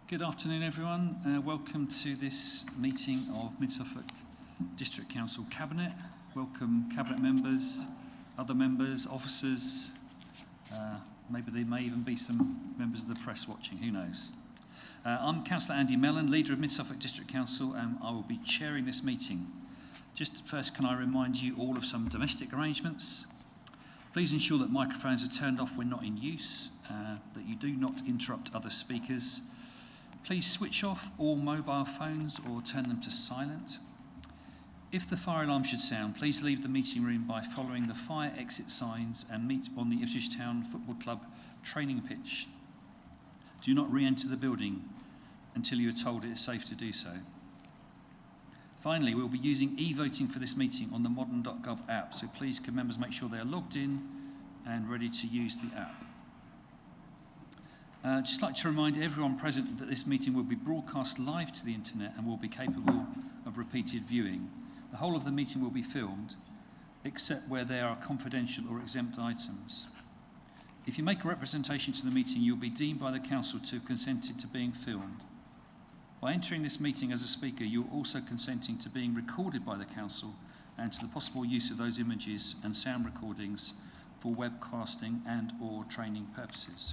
Good afternoon, everyone. Welcome to this meeting of Mid-Suffolk District Council Cabinet. Welcome Cabinet members, other members, officers. Maybe there may even be some members of the press watching, who knows. I'm Councillor Andy Mellon, leader of Mid-Suffolk District Council, and I will be chairing this meeting. Just first, can I remind you all of some domestic arrangements? Please ensure that microphones are turned off when not in use, that you do not interrupt other speakers. Please switch off all mobile phones or turn them to silent. If the fire alarm should sound, please leave the meeting room by following the fire exit signs and meet on the Ipswich Town Football Club training pitch. Do not re-enter the building until you are told it is safe to do so. Finally, we'll be using e-voting for this meeting on the modern.gov app, so please can members make sure they are logged in and ready to use the app. Just like to remind everyone present that this meeting will be broadcast live to the internet and will be capable of repeated viewing. The whole of the meeting will be filmed, except where there are confidential or exempt items. If you make a representation to the meeting, you'll be deemed by the council to have consented to being filmed. By entering this meeting as a speaker, you're also consenting to being recorded by the council and to the possible use of those images and sound recordings for webcasting and or training purposes.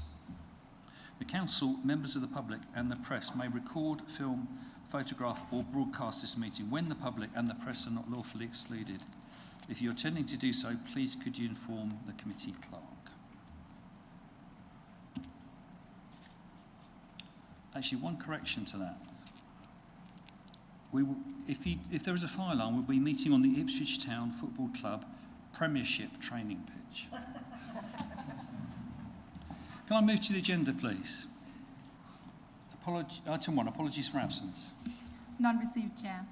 The council, members of the public and the press may record, film, photograph or broadcast this meeting when the public and the press are not lawfully excluded. If you're intending to do so, please could you inform the committee clerk. Actually, one correction to that. If there is a fire alarm, we'll be meeting on the Ipswich Town Football Club Premiership training pitch. Can I move to the agenda, please? Item 1, apologies for absence. None received, Chair.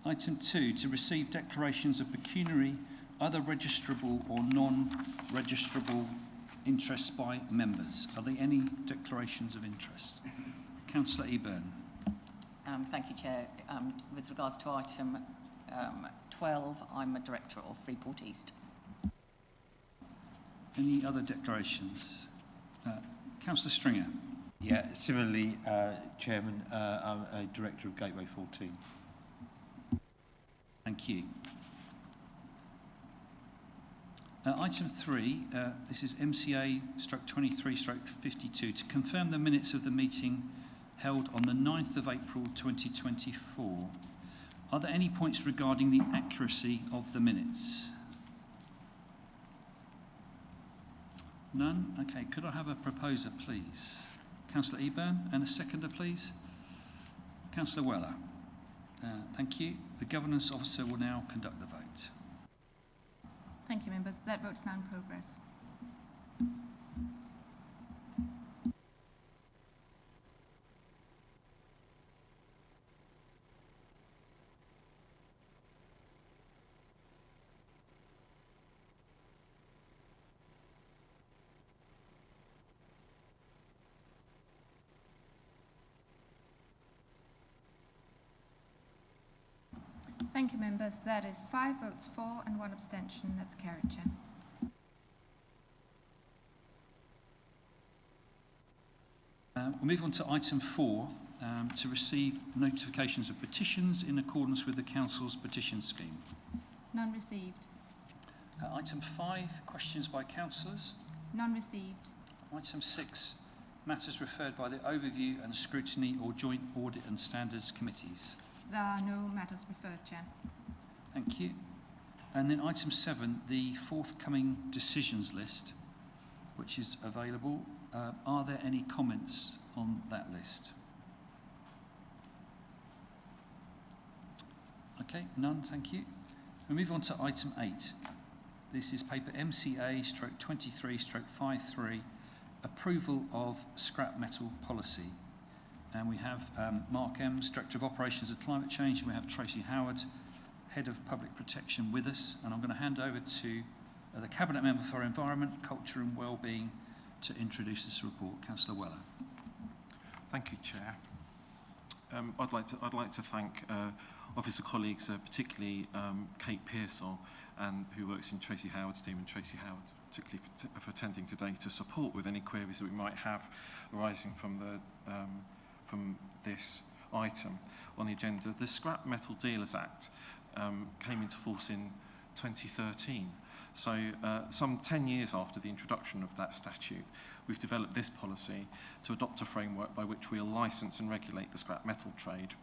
Item 2, to receive declarations of pecuniary, either registrable or non-registrable interests by members. Are there any declarations of interest? Councillor Eburn. Thank you, Chair. With regards to item 12, I'm a director of Freeport East. Any other declarations? Councillor Stringer. Yeah, similarly, Chairman, I'm a director of Gateway 14. Thank you. Item 3, this is MCA/23/52, to confirm the minutes of the meeting held on the 9th of April 2024. Are there any points regarding the accuracy of the minutes? None? Okay, could I have a proposer, please? Councillor Eburn, and a seconder, please. Councillor Weller. Thank you. The governance officer will now conduct the vote. Thank you, members. That vote's now in progress. Thank you, members. That is 5 votes for and 1 abstention. That's carried, Chair. We'll move on to item 4, to receive notifications of petitions in accordance with the Council's petition scheme. None received. Item 5, questions by councillors. None received. Item 6, matters referred by the Overview and Scrutiny or Joint Audit and Standards Committees. There are no matters referred, Chair. Thank you. And then item 7, the forthcoming decisions list, which is available. Are there any comments on that list? Okay, none, thank you. We move on to item 8. This is paper MCA/23/53, approval of scrap metal policy. And we have Mark Ems, Director of Operations and Climate Change, and we have Tracy Howard, Head of Public Protection, with us. And I'm going to hand over to the Cabinet Member for Environment, Culture and Wellbeing to introduce this report. Councillor Weller. Thank you, Chair. I'd like to thank officer colleagues, particularly Kate Pearsall, and who works in Tracy Howard's team, and Tracy Howard particularly for attending today to support with any queries that we might have arising from from this item on the agenda. The Scrap Metal Dealers Act came into force in 2013. So some 10 years after the introduction of that statute, we've developed this policy to adopt a framework by which we'll licence and regulate the scrap metal trade.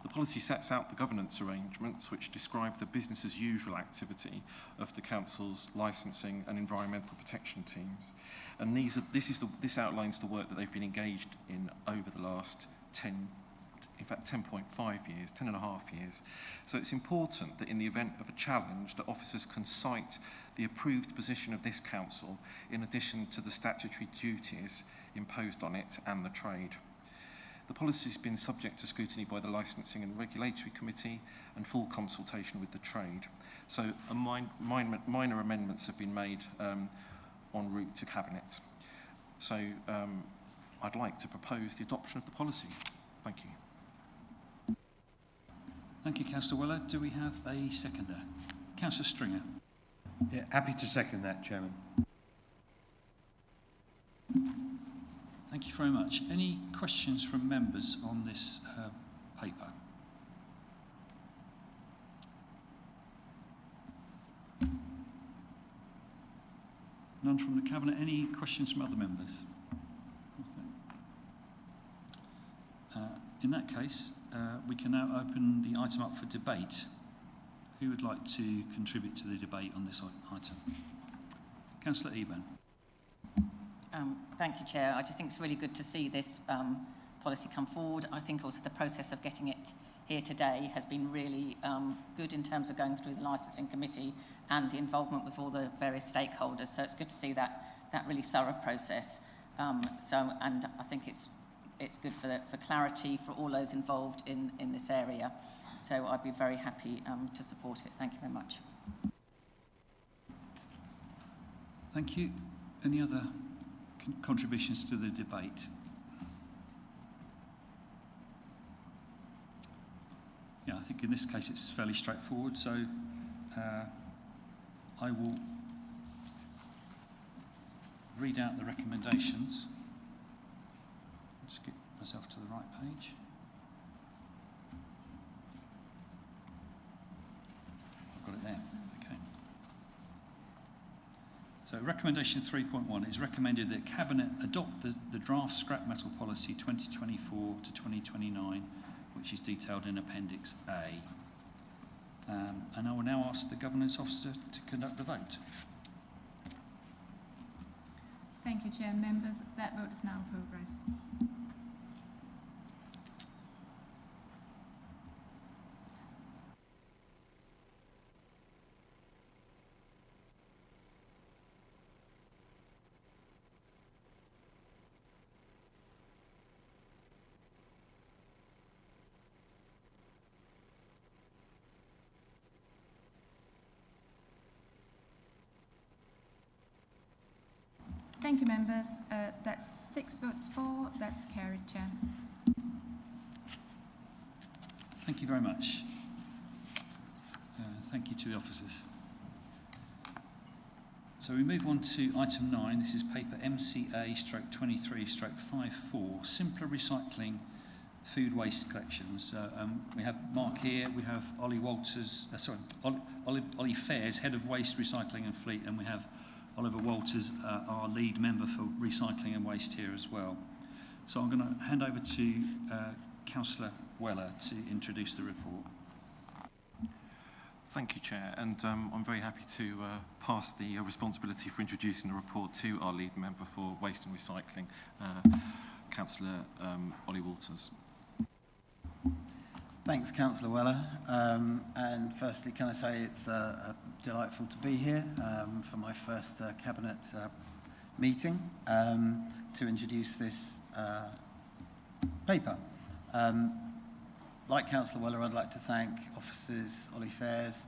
The policy sets out the governance arrangements which describe the business as usual activity of the Council's licensing and environmental protection teams. And this outlines the work that they've been engaged in over the last 10.5 years, 10 and a half years. So it's important that in the event of a challenge, that officers can cite the approved position of this council in addition to the statutory duties imposed on it and the trade. The policy has been subject to scrutiny by the Licensing and Regulatory Committee and full consultation with the trade. So minor amendments have been made en route to Cabinet. So I'd like to propose the adoption of the policy. Thank you. Thank you, Councillor Weller. Do we have a seconder? Councillor Stringer. Yeah, happy to second that, Chairman. Thank you very much. Any questions from members on this paper? None from the Cabinet. Any questions from other members? In that case, we can now open the item up for debate. Who would like to contribute to the debate on this item? Councillor Eburn. Thank you, Chair. I just think it's really good to see this policy come forward. I think also the process of getting it here today has been really good in terms of going through the licensing committee and the involvement with all the various stakeholders. So it's good to see that really thorough process. And I think it's good for clarity for all those involved in this area. So I'd be very happy to support it. Thank you very much. Thank you. Any other contributions to the debate? Yeah, I think in this case it's fairly straightforward, so I will read out the recommendations. Just get myself to the right page. I've got it there. Okay. So recommendation 3.1 is recommended that Cabinet adopt the draft scrap metal policy 2024 to 2029, which is detailed in Appendix A. And I will now ask the Governance Officer to conduct the vote. Thank you, Chair. Members, that vote is now in progress. Thank you, members. That's 6 votes for. That's carried, Chair. Thank you very much. Thank you to the officers. So we move on to item 9. This is paper MCA/23/54, simpler recycling food waste collections. We have Mark here, we have Ollie Walters, Ollie Fairs, Head of Waste, Recycling and Fleet, and we have Oliver Walters, our lead member for recycling and waste here as well. So I'm going to hand over to Councillor Weller to introduce the report. Thank you, Chair, and I'm very happy to pass the responsibility for introducing the report to our lead member for waste and recycling, Councillor Ollie Walters. Thanks, Councillor Weller. And firstly, can I say it's delightful to be here for my first Cabinet meeting to introduce this paper. Like Councillor Weller, I'd like to thank officers Ollie Fairs,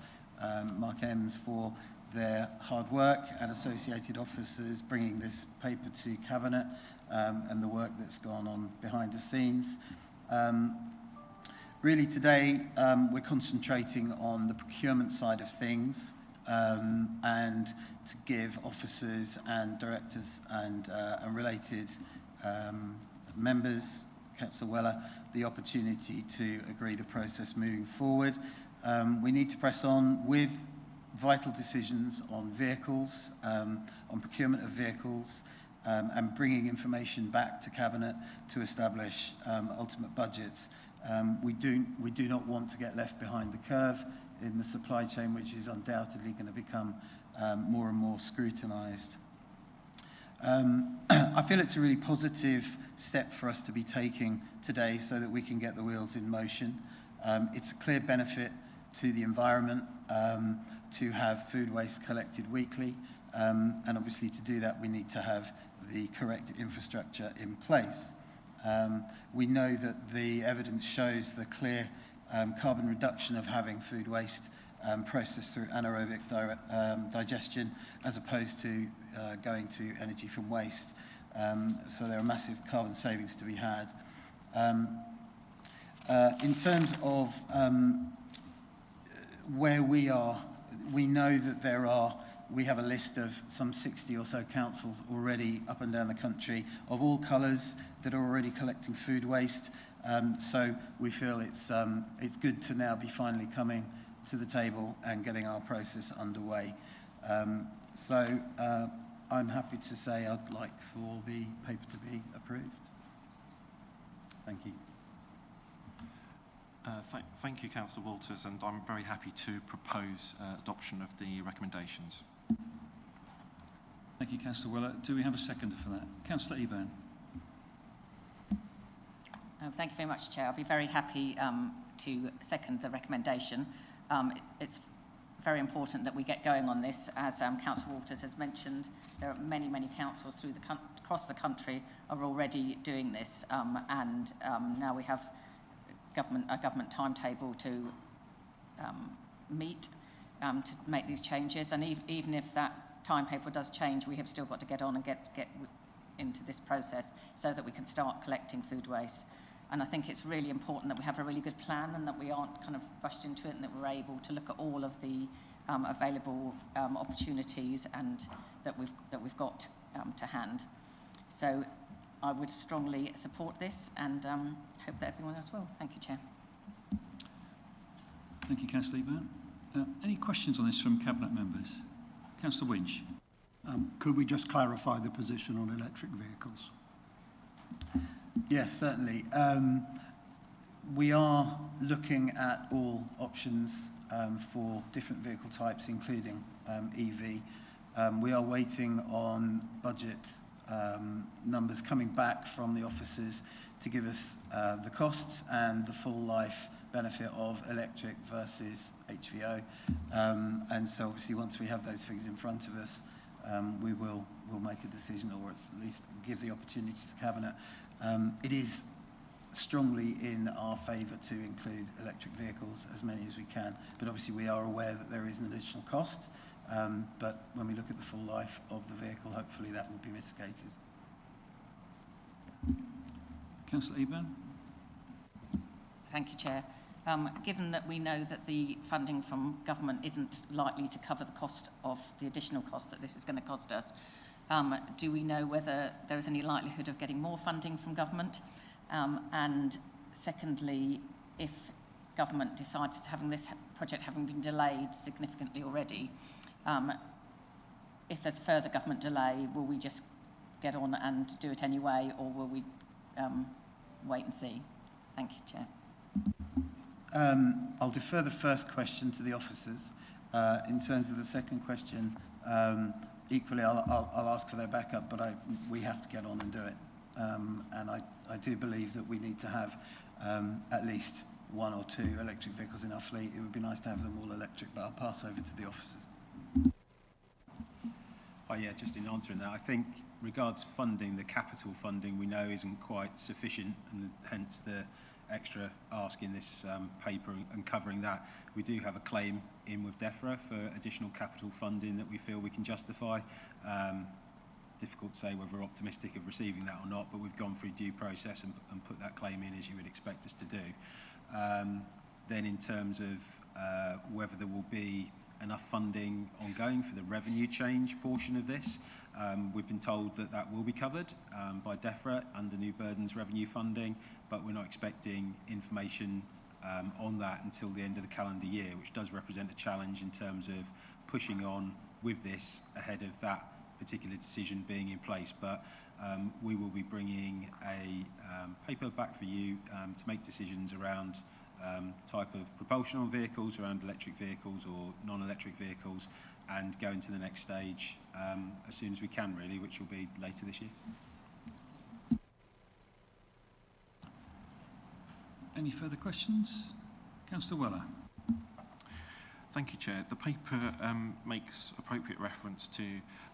Mark Ems for their hard work and associated officers bringing this paper to Cabinet and the work that's gone on behind the scenes. Really today we're concentrating on the procurement side of things and to give officers and directors and related members Councillor Weller the opportunity to agree the process moving forward. We need to press on with vital decisions on vehicles, on procurement of vehicles, and bringing information back to Cabinet to establish ultimate budgets. We do not want to get left behind the curve in the supply chain, which is undoubtedly going to become more and more scrutinised. I feel it's a really positive step for us to be taking today so that we can get the wheels in motion. It's a clear benefit to the environment to have food waste collected weekly, and obviously to do that we need to have the correct infrastructure in place. We know that the evidence shows the clear carbon reduction of having food waste processed through anaerobic digestion as opposed to going to energy from waste. So there are massive carbon savings to be had. In terms of where we are, we know that we have a list of some 60 or so councils already up and down the country of all colours that are already collecting food waste. So we feel it's good to now be finally coming to the table and getting our process underway. So I'm happy to say I'd like for the paper to be approved. Thank you. Thank you, Councillor Walters, and I'm very happy to propose adoption of the recommendations. Thank you, Councillor Weller. Do we have a seconder for that? Councillor Eburn. Thank you very much, Chair. I'll be very happy to second the recommendation. It's very important that we get going on this. As Councillor Walters has mentioned, there are many, many councils across the country are already doing this, and now we have a government timetable to meet to make these changes. And even if that timetable does change, we have still got to get on and get into this process so that we can start collecting food waste. And I think it's really important that we have a really good plan and that we aren't kind of rushed into it, and that we're able to look at all of the available opportunities and that we've got to hand. So I would strongly support this, and hope that everyone else will. Thank you, Chair. Thank you, Councillor Eburn. Any questions on this from Cabinet members? Councillor Winch. Could we just clarify the position on electric vehicles? Yes, certainly. We are looking at all options for different vehicle types, including EV. We are waiting on budget numbers coming back from the officers to give us the costs and the full life benefit of electric versus HVO. And so obviously once we have those figures in front of us, we'll make a decision, or at least give the opportunity to Cabinet. It is strongly in our favour to include electric vehicles, as many as we can, but obviously we are aware that there is an additional cost, but when we look at the full life of the vehicle, hopefully that will be mitigated. Councillor Eburn. Thank you, Chair. Given that we know that the funding from government isn't likely to cover the cost of the additional cost that this is going to cost us, do we know whether there is any likelihood of getting more funding from government? And secondly, if government decides to having this project having been delayed significantly already, if there's further government delay, will we just get on and do it anyway, or will we wait and see? Thank you, Chair. I'll defer the first question to the officers. In terms of the second question, equally I'll ask for their backup, but we have to get on and do it. And I do believe that we need to have at least one or two electric vehicles in our fleet. It would be nice to have them all electric, but I'll pass over to the officers. Oh yeah, just in answering that, I think regards funding, the capital funding we know isn't quite sufficient, and hence the extra ask in this paper and covering that. We do have a claim in with DEFRA for additional capital funding that we feel we can justify. Difficult to say whether we're optimistic of receiving that or not, but we've gone through due process and put that claim in as you would expect us to do. Then in terms of whether there will be enough funding ongoing for the revenue change portion of this. We've been told that that will be covered by DEFRA under New Burdens revenue funding, but we're not expecting information on that until the end of the calendar year, which does represent a challenge in terms of pushing on with this ahead of that particular decision being in place. But we will be bringing a paper back for you to make decisions around type of propulsion on vehicles, around electric vehicles or non-electric vehicles, and go into the next stage as soon as we can, really, which will be later this year. Any further questions? Councillor Weller. Thank you, Chair. The paper makes appropriate reference to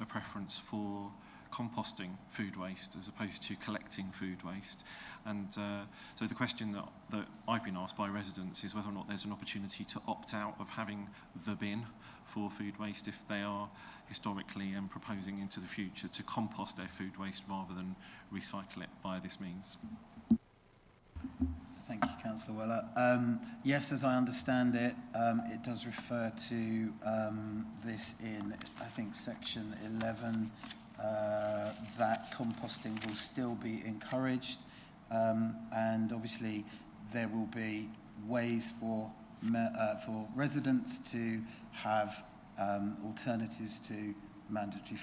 a preference for composting food waste as opposed to collecting food waste. And so the question that I've been asked by residents is whether or not there's an opportunity to opt out of having the bin for food waste if they are historically and proposing into the future to compost their food waste rather than recycle it via this means. Thank you, Councillor Weller. Yes, as I understand it, it does refer to this in, I think, section 11, that composting will still be encouraged, and obviously there will be ways for residents to have alternatives to mandatory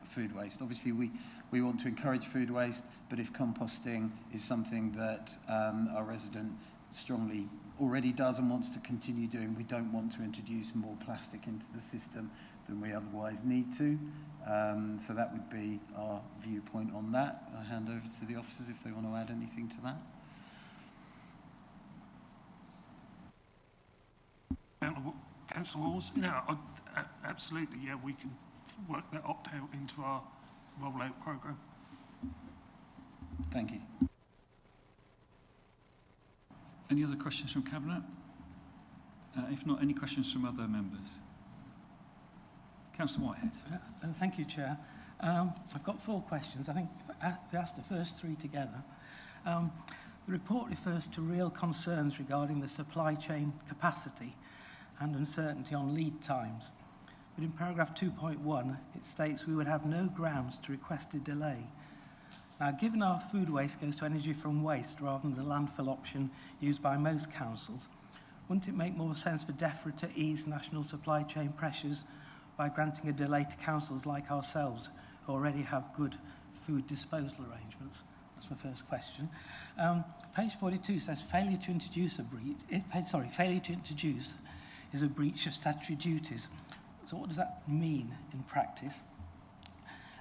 food waste. Obviously, we want to encourage food waste, but if composting is something that our resident strongly already does and wants to continue doing, we don't want to introduce more plastic into the system than we otherwise need to. So that would be our viewpoint on that. I'll hand over to the officers if they want to add anything to that. Councillor Walls, yeah, absolutely, yeah, we can work that opt-out into our rollout programme. Thank you. Any other questions from Cabinet? If not, any questions from other members? Councillor Whitehead. Thank you, Chair. I've got 4 questions. I think if we ask the first 3 together. The report refers to real concerns regarding the supply chain capacity and uncertainty on lead times. But in paragraph 2.1, it states we would have no grounds to request a delay. Now, given our food waste goes to energy from waste rather than the landfill option used by most councils, wouldn't it make more sense for DEFRA to ease national supply chain pressures by granting a delay to councils like ourselves who already have good food disposal arrangements? That's my first question. Page 42 says failure to introduce is a breach of statutory duties. So what does that mean in practice?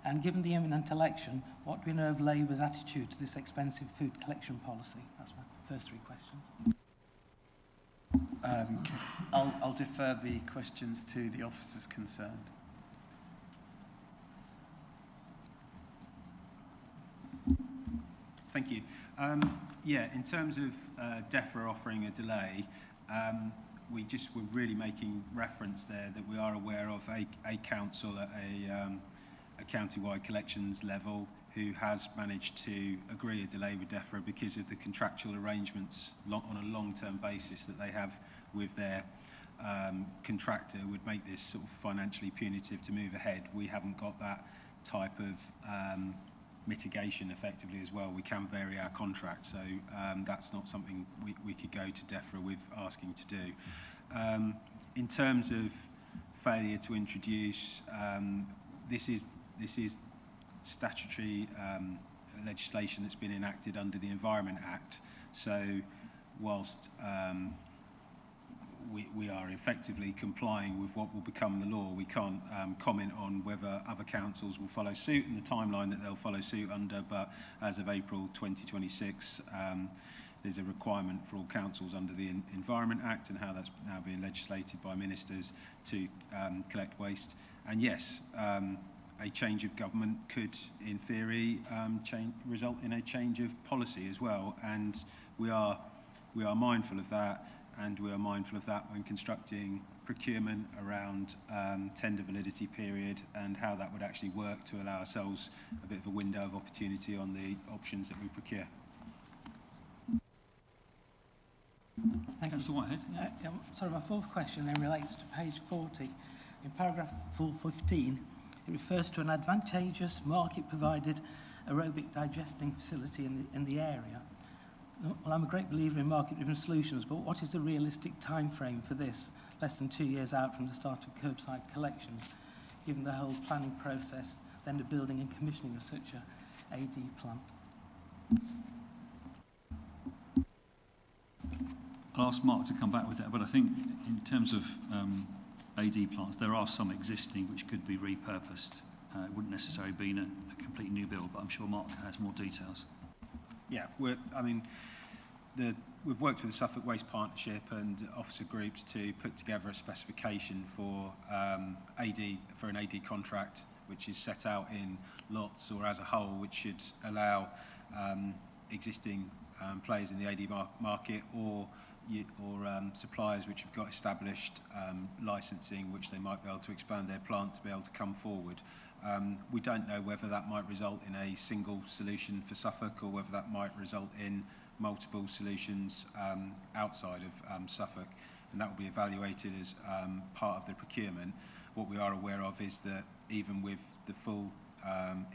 And given the imminent election, what do we know of Labour's attitude to this expensive food collection policy? That's my first 3 questions. I'll defer the questions to the officers concerned. Thank you. Yeah, in terms of DEFRA offering a delay, we're really making reference there that we are aware of a council at a county-wide collections level who has managed to agree a delay with DEFRA because of the contractual arrangements on a long-term basis that they have with their contractor would make this sort of financially punitive to move ahead. We haven't got that type of mitigation effectively as well. We can vary our contract, so that's not something we could go to DEFRA with asking to do. In terms of failure to introduce, this is statutory legislation that's been enacted under the Environment Act. So whilst we are effectively complying with what will become the law, we can't comment on whether other councils will follow suit and the timeline that they'll follow suit under, but as of April 2026, there's a requirement for all councils under the Environment Act and how that's now being legislated by ministers to collect waste. And yes, a change of government could, in theory, result in a change of policy as well. And we are mindful of that, and we are mindful of that when constructing procurement around tender validity period and how that would actually work to allow ourselves a bit of a window of opportunity on the options that we procure. Thank you. Councillor Whitehead. Yeah. Sorry, my fourth question then relates to page 40. In paragraph 415, it refers to an advantageous market-provided aerobic digesting facility in the area. Well, I'm a great believer in market-driven solutions, but what is the realistic time frame for this, less than 2 years out from the start of curbside collections, given the whole planning process, then the building and commissioning of such a AD plant? I'll ask Mark to come back with that, but I think in terms of AD plants, there are some existing which could be repurposed. It wouldn't necessarily be a complete new build, but I'm sure Mark has more details. Yeah, we've worked with the Suffolk Waste Partnership and officer groups to put together a specification for an AD contract, which is set out in lots or as a whole, which should allow existing players in the AD market or suppliers which have got established licensing, which they might be able to expand their plant to be able to come forward. We don't know whether that might result in a single solution for Suffolk or whether that might result in multiple solutions outside of Suffolk, and that will be evaluated as part of the procurement. What we are aware of is that even with the full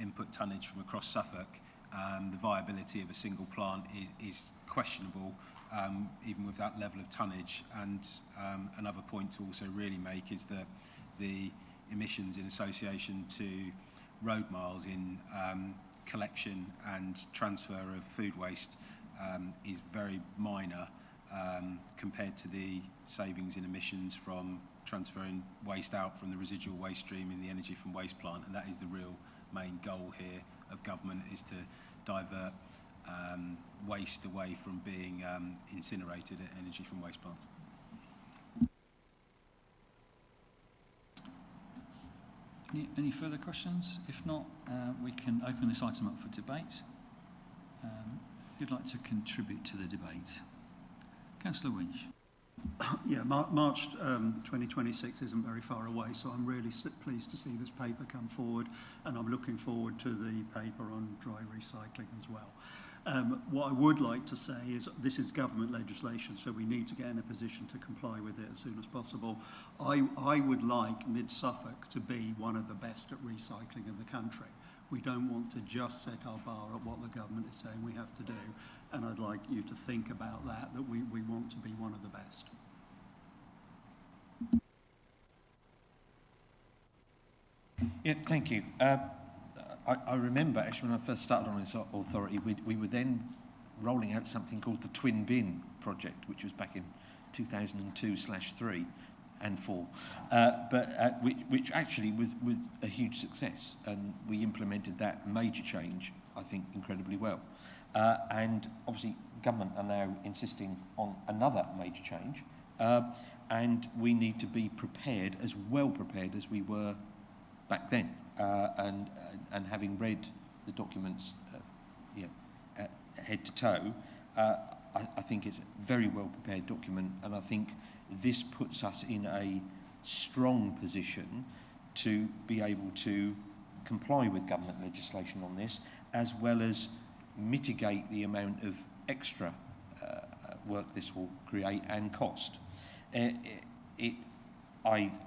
input tonnage from across Suffolk, the viability of a single plant is questionable, even with that level of tonnage. And another point to also really make is that the emissions in association to road miles in collection and transfer of food waste is very minor compared to the savings in emissions from transferring waste out from the residual waste stream in the energy from waste plant. And that is the real main goal here of government, is to divert waste away from being incinerated at energy from waste plant. Any further questions? If not, we can open this item up for debate. Who'd like to contribute to the debate? Councillor Winch. Yeah, March 2026 isn't very far away, so I'm really pleased to see this paper come forward, and I'm looking forward to the paper on dry recycling as well. What I would like to say is this is government legislation, so we need to get in a position to comply with it as soon as possible. I would like Mid-Suffolk to be one of the best at recycling in the country. We don't want to just set our bar at what the government is saying we have to do, and I'd like you to think about that we want to be one of the best. Yeah, thank you. I remember actually when I first started on this authority, we were then rolling out something called the Twin Bin project, which was back in 2002/3 and 4, which actually was a huge success, and we implemented that major change, I think, incredibly well. And obviously, government are now insisting on another major change, and we need to be prepared, as well prepared as we were back then. And having read the documents, head to toe, I think it's a very well prepared document, and I think this puts us in a strong position to be able to comply with government legislation on this, as well as mitigate the amount of extra work this will create and cost. I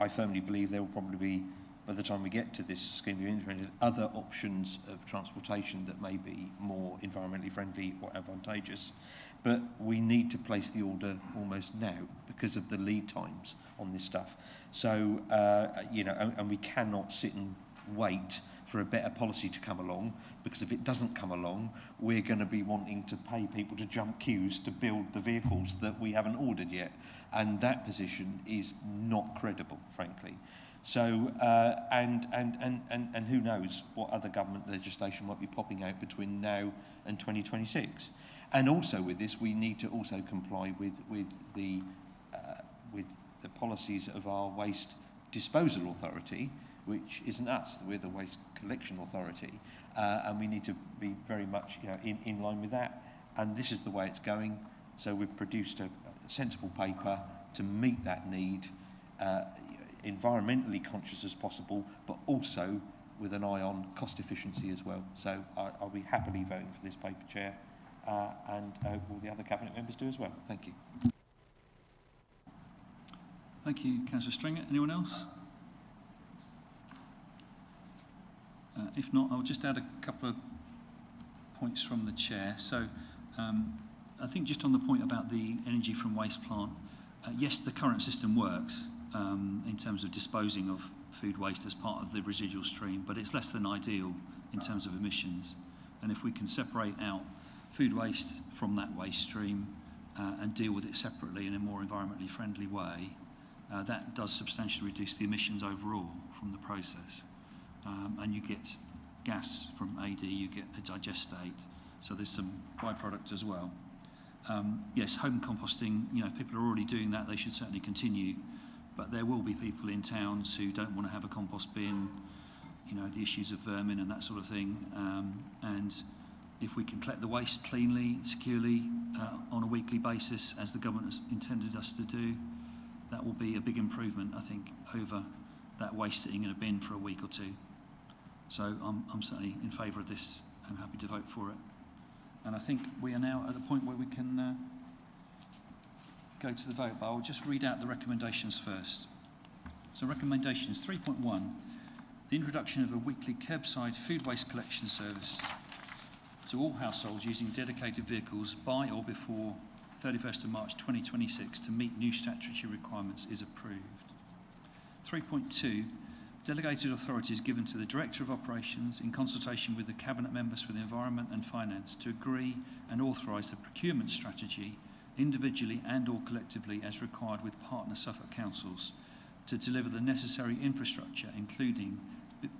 firmly believe there will probably be, by the time we get to this scheme being implemented, other options of transportation that may be more environmentally friendly or advantageous. But we need to place the order almost now because of the lead times on this stuff. So, and we cannot sit and wait for a better policy to come along, because if it doesn't come along, we're going to be wanting to pay people to jump queues to build the vehicles that we haven't ordered yet. And that position is not credible, frankly. So, and who knows what other government legislation might be popping out between now and 2026. And also with this, we need to also comply with the policies of our waste disposal authority, which isn't us, we're the waste collection authority, and we need to be very much in line with that. And this is the way it's going. So we've produced a sensible paper to meet that need, environmentally conscious as possible, but also with an eye on cost efficiency as well. So I'll be happily voting for this paper, Chair, and will the other Cabinet members do as well? Thank you. Thank you, Councillor Stringer. Anyone else? If not, I'll just add a couple of points from the chair. So I think just on the point about the energy from waste plant, yes, the current system works in terms of disposing of food waste as part of the residual stream, but it's less than ideal in terms of emissions. And if we can separate out food waste from that waste stream and deal with it separately in a more environmentally friendly way, that does substantially reduce the emissions overall from the process. And you get gas from AD, you get a digestate, so there's some byproduct as well. Yes, home composting, you know, if people are already doing that, they should certainly continue, but there will be people in towns who don't want to have a compost bin, you know, the issues of vermin and that sort of thing, and if we can collect the waste cleanly, securely, on a weekly basis, as the government has intended us to do, that will be a big improvement, I think, over that waste sitting in a bin for a week or two. So I'm certainly in favour of this. I'm happy to vote for it. And I think we are now at the point where we can go to the vote, but I'll just read out the recommendations first. So recommendations 3.1, the introduction of a weekly curbside food waste collection service to all households using dedicated vehicles by or before 31st of March 2026 to meet new statutory requirements is approved. 3.2, delegated authorities given to the Director of Operations in consultation with the Cabinet members for the Environment and Finance to agree and authorise the procurement strategy individually and or collectively as required with partner Suffolk councils to deliver the necessary infrastructure including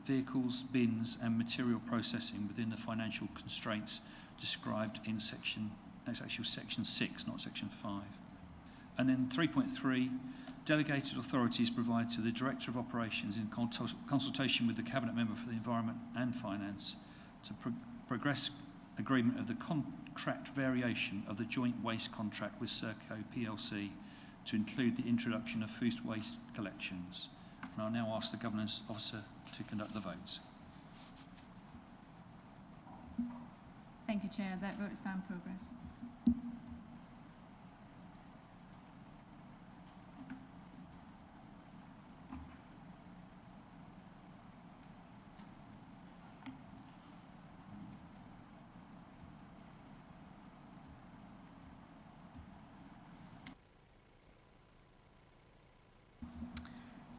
vehicles, bins and material processing within the financial constraints described in section 6, not section 5. And then 3.3, delegated authorities provided to the Director of Operations in consultation with the Cabinet Member for the Environment and Finance to progress agreement of the contract variation of the joint waste contract with Serco plc to include the introduction of food waste collections. And I'll now ask the Governance Officer to conduct the votes. Thank you, Chair. That vote is now in progress.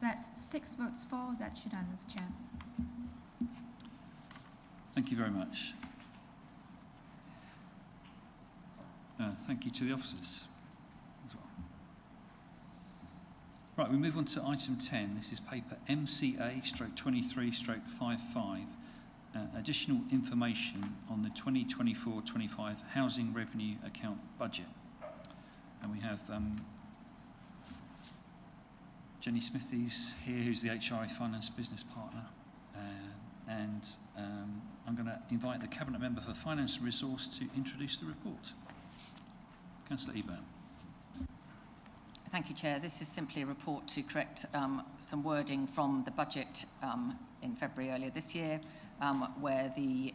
That's 6 votes for. That's unanimous, Chair. Thank you very much. Thank you to the officers as well. Right, we move on to item 10. This is paper MCA/23/55. Additional information on the 2024-25 Housing Revenue Account budget. And we have Jenny Smithies here, who's the HRA Finance Business Partner. I'm going to invite the Cabinet Member for Finance and Resource to introduce the report. Councillor Eburn. Thank you, Chair. This is simply a report to correct some wording from the budget in February earlier this year, where the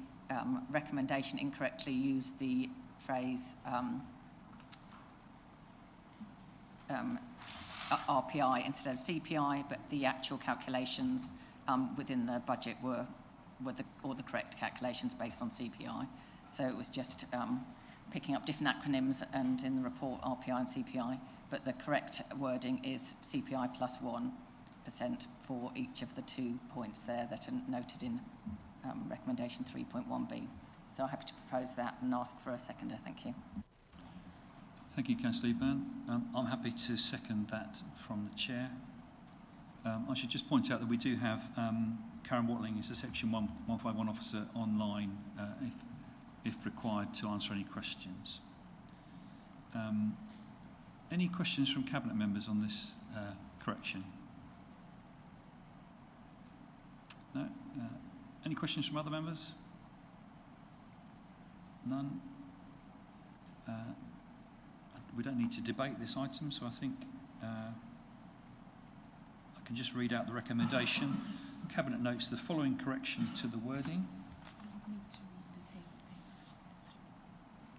recommendation incorrectly used the phrase RPI instead of CPI, but the actual calculations within the budget were all the correct calculations based on CPI. So it was just picking up different acronyms, and in the report RPI and CPI, but the correct wording is CPI plus 1% for each of the 2 points there that are noted in recommendation 3.1b. So I'm happy to propose that and ask for a seconder. Thank you. Thank you, Councillor Eburn. I'm happy to second that from the Chair. I should just point out that we do have Karen Watling, who's the Section 151 officer, online if required to answer any questions. Any questions from Cabinet members on this correction? No? Any questions from other members? None? We don't need to debate this item, so I think I can just read out the recommendation. Cabinet notes the following correction to the wording,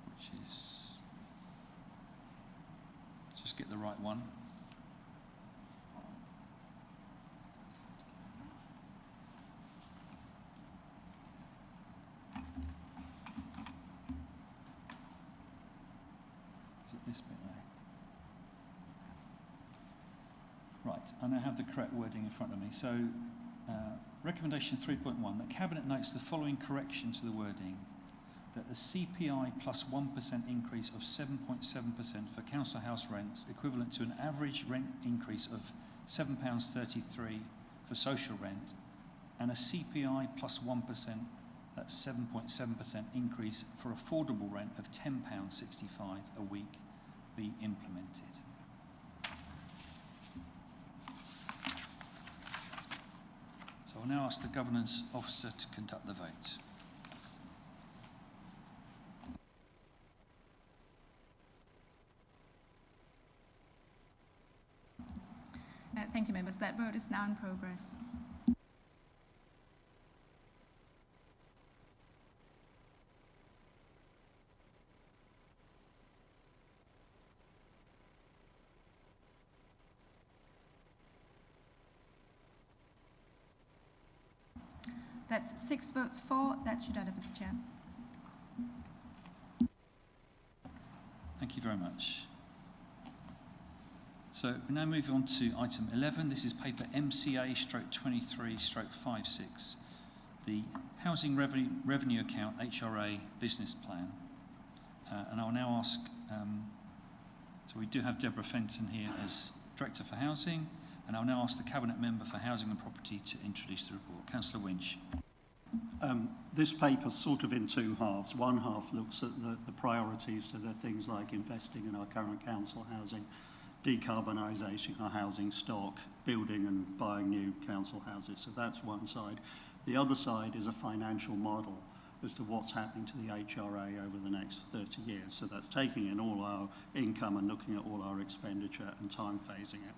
which is, let's just get the right one. Right, I now have the correct wording in front of me. So, recommendation 3.1, that Cabinet notes the following correction to the wording, that the CPI plus 1% increase of 7.7% for council house rents, equivalent to an average rent increase of £7.33 for social rent, and a CPI plus 1%, that's 7.7% increase for affordable rent of £10.65 a week be implemented. So I'll now ask the Governance Officer to conduct the vote. Thank you, members. That vote is now in progress. That's 6 votes for. That's unanimous, Chair. Thank you very much. So we now move on to item 11. This is paper MCA/23/56, the Housing Revenue Account HRA Business Plan. And I'll now ask, so we do have Deborah Fenton here as Director for Housing, and I'll now ask the Cabinet Member for Housing and Property to introduce the report. Councillor Winch. This paper's sort of in two halves. One half looks at the priorities to the things like investing in our current council housing, decarbonisation our housing stock, building and buying new council houses. So that's one side. The other side is a financial model as to what's happening to the HRA over the next 30 years. So that's taking in all our income and looking at all our expenditure and time phasing it.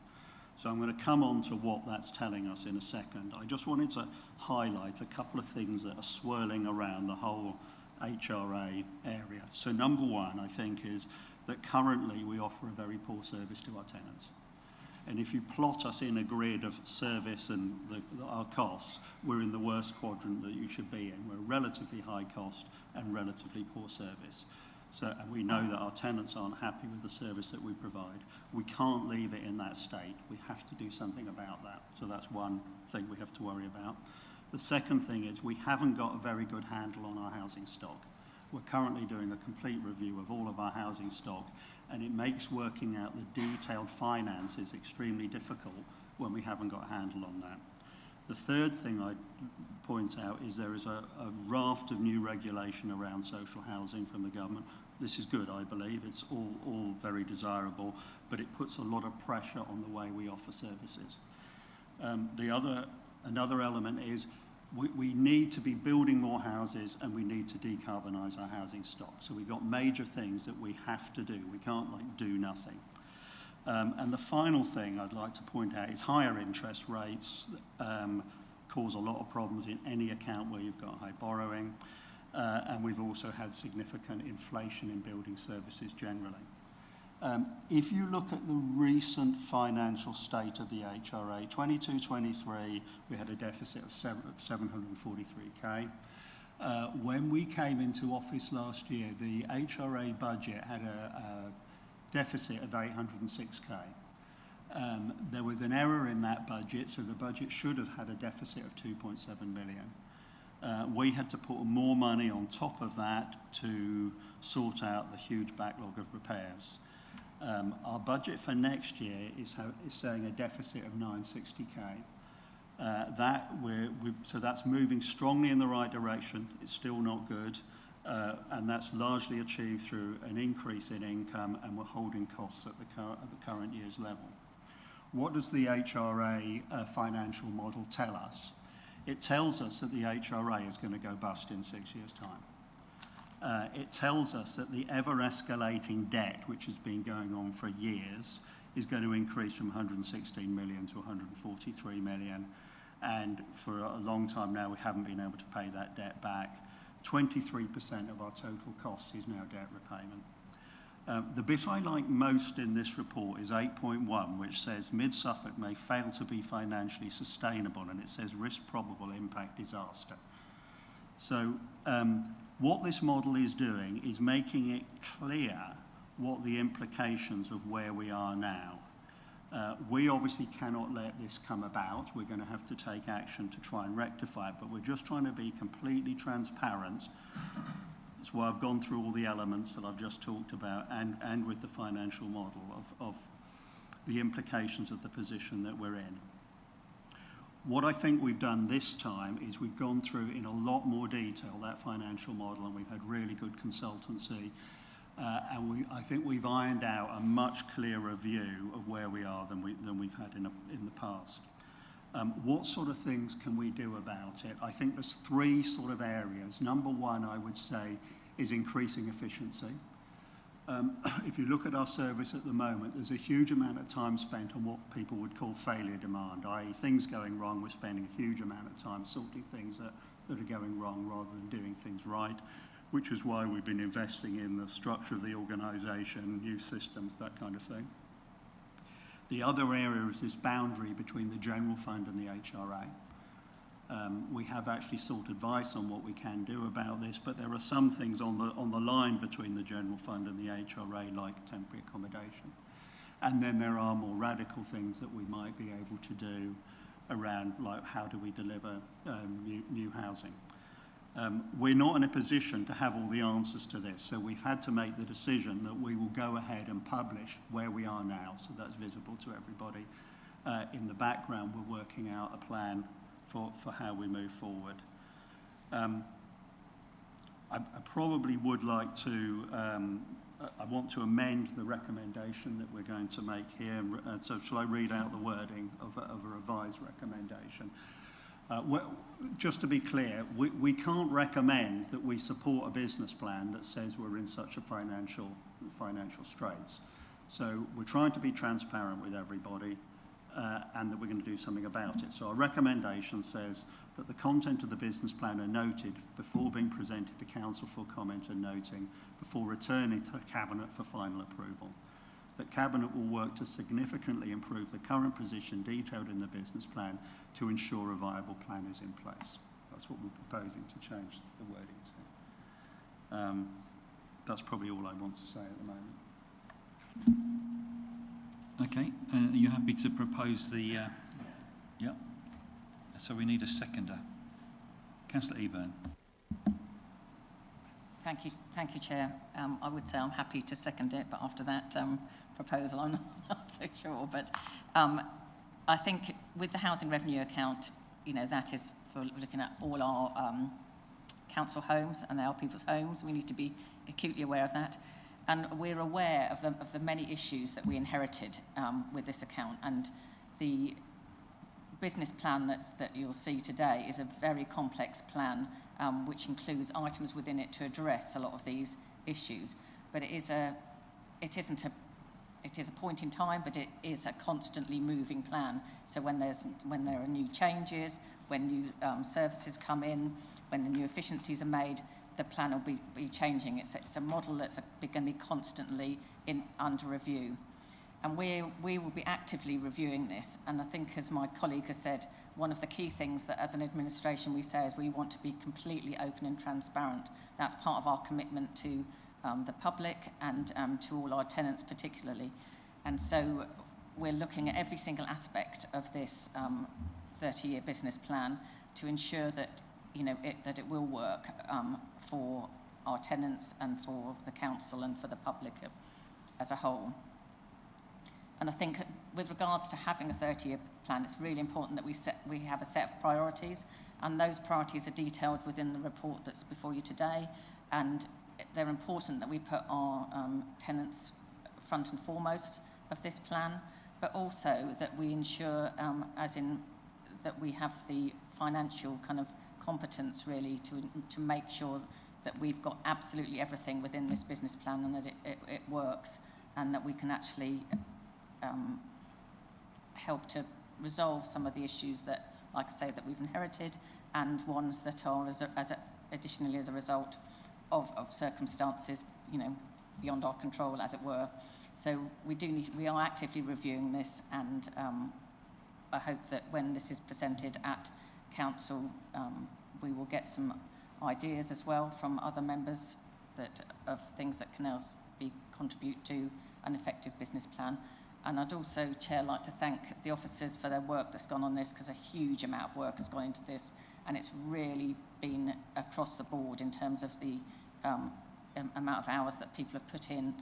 So I'm going to come on to what that's telling us in a second. I just wanted to highlight a couple of things that are swirling around the whole HRA area. So number one, I think, is that currently we offer a very poor service to our tenants. And if you plot us in a grid of service and our costs, we're in the worst quadrant that you should be in. We're relatively high cost and relatively poor service. So, and we know that our tenants aren't happy with the service that we provide. We can't leave it in that state. We have to do something about that. So that's one thing we have to worry about. The second thing is we haven't got a very good handle on our housing stock. We're currently doing a complete review of all of our housing stock, and it makes working out the detailed finances extremely difficult when we haven't got a handle on that. The third thing I'd point out is there is a raft of new regulation around social housing from the government. This is good, I believe. It's all very desirable, but it puts a lot of pressure on the way we offer services. Another element is we need to be building more houses and we need to decarbonise our housing stock. So we've got major things that we have to do. We can't do nothing. And the final thing I'd like to point out is higher interest rates cause a lot of problems in any account where you've got high borrowing. And we've also had significant inflation in building services generally. If you look at the recent financial state of the HRA, 22-23, we had a deficit of 743k. When we came into office last year, the HRA budget had a deficit of 806k. There was an error in that budget, so the budget should have had a deficit of 2.7 million. We had to put more money on top of that to sort out the huge backlog of repairs. Our budget for next year is saying a deficit of 960k. So that's moving strongly in the right direction. It's still not good. And that's largely achieved through an increase in income, and we're holding costs at the current year's level. What does the HRA financial model tell us? It tells us that the HRA is going to go bust in 6 years' time. It tells us that the ever-escalating debt, which has been going on for years, is going to increase from 116 million to 143 million. And for a long time now, we haven't been able to pay that debt back. 23% of our total cost is now debt repayment. The bit I like most in this report is 8.1, which says Mid-Suffolk may fail to be financially sustainable, and it says risk probable impact disaster. So what this model is doing is making it clear what the implications of where we are now. We obviously cannot let this come about. We're going to have to take action to try and rectify it, but we're just trying to be completely transparent. That's why I've gone through all the elements that I've just talked about and with the financial model of the implications of the position that we're in. What I think we've done this time is we've gone through in a lot more detail that financial model, and we've had really good consultancy. I think we've ironed out a much clearer view of where we are than we've had in the past. What sort of things can we do about it? I think there's three sort of areas. Number one, I would say, is increasing efficiency. If you look at our service at the moment, there's a huge amount of time spent on what people would call failure demand, i.e. things going wrong. We're spending a huge amount of time sorting things that are going wrong rather than doing things right, which is why we've been investing in the structure of the organisation, new systems, that kind of thing. The other area is this boundary between the general fund and the HRA. We have actually sought advice on what we can do about this, but there are some things on the line between the general fund and the HRA, like temporary accommodation. And then there are more radical things that we might be able to do around, like, how do we deliver new housing. We're not in a position to have all the answers to this, so we've had to make the decision that we will go ahead and publish where we are now, so that's visible to everybody. In the background, we're working out a plan for how we move forward. I probably would like to, I want to amend the recommendation that we're going to make here. So shall I read out the wording of a revised recommendation? Just to be clear, we can't recommend that we support a business plan that says we're in such a financial straits. So we're trying to be transparent with everybody. And that we're going to do something about it. So our recommendation says that the content of the business plan are noted before being presented to Council for comment and noting, before returning to Cabinet for final approval. That Cabinet will work to significantly improve the current position detailed in the business plan to ensure a viable plan is in place. That's what we're proposing to change the wording to. That's probably all I want to say at the moment. Okay, are you happy to propose the, yeah? So we need a seconder. Councillor Eburn. Thank you, Chair. I would say I'm happy to second it, but after that proposal, I'm not so sure. But I think with the housing revenue account, you know, that is for looking at all our council homes and our people's homes. We need to be acutely aware of that. And we're aware of the many issues that we inherited with this account. And the business plan that you'll see today is a very complex plan, which includes items within it to address a lot of these issues. But it is a point in time, but it is a constantly moving plan. So when there are new changes, when new services come in, when the new efficiencies are made, the plan will be changing. It's a model that's going to be constantly under review. And we will be actively reviewing this. And I think, as my colleague has said, one of the key things that as an administration we say is we want to be completely open and transparent. That's part of our commitment to the public and to all our tenants particularly. And so we're looking at every single aspect of this 30-year business plan to ensure that, you know, that it will work for our tenants and for the council and for the public as a whole. And I think with regards to having a 30-year plan, it's really important that we have a set of priorities, and those priorities are detailed within the report that's before you today, and they're important that we put our tenants front and foremost of this plan, but also that we ensure, as in that we have the financial kind of competence really to make sure that we've got absolutely everything within this business plan and that it works, and that we can actually help to resolve some of the issues that, like I say, that we've inherited, and ones that are additionally as a result of circumstances, you know, beyond our control, as it were. So we are actively reviewing this, and I hope that when this is presented at council, we will get some ideas as well from other members of things that can else contribute to an effective business plan. And I'd also, Chair, like to thank the officers for their work that's gone on this, because a huge amount of work has gone into this, and it's really been across the board in terms of the amount of hours that people have put in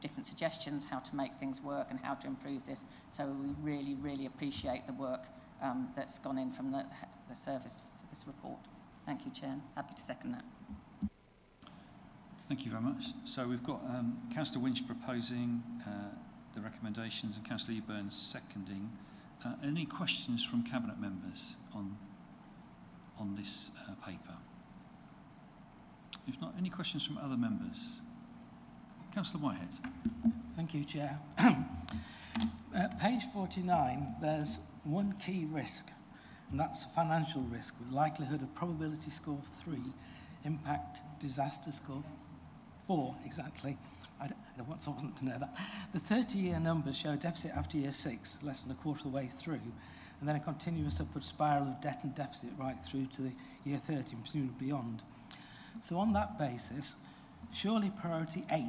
different suggestions, how to make things work and how to improve this. So we really, really appreciate the work that's gone in from the service for this report. Thank you, Chair. Happy to second that. Thank you very much. So we've got Councillor Winch proposing the recommendations and Councillor Eburn seconding. Any questions from Cabinet members on this paper? If not, any questions from other members? Councillor Whitehead. Thank you, Chair. Page 49, there's one key risk, and that's financial risk with likelihood of probability score of 3, impact disaster score 4, exactly. I wasn't to know that. The 30-year numbers show a deficit after year 6, less than a quarter of the way through, and then a continuous upward spiral of debt and deficit right through to the year 30 and presumably beyond. So on that basis, surely priority 8,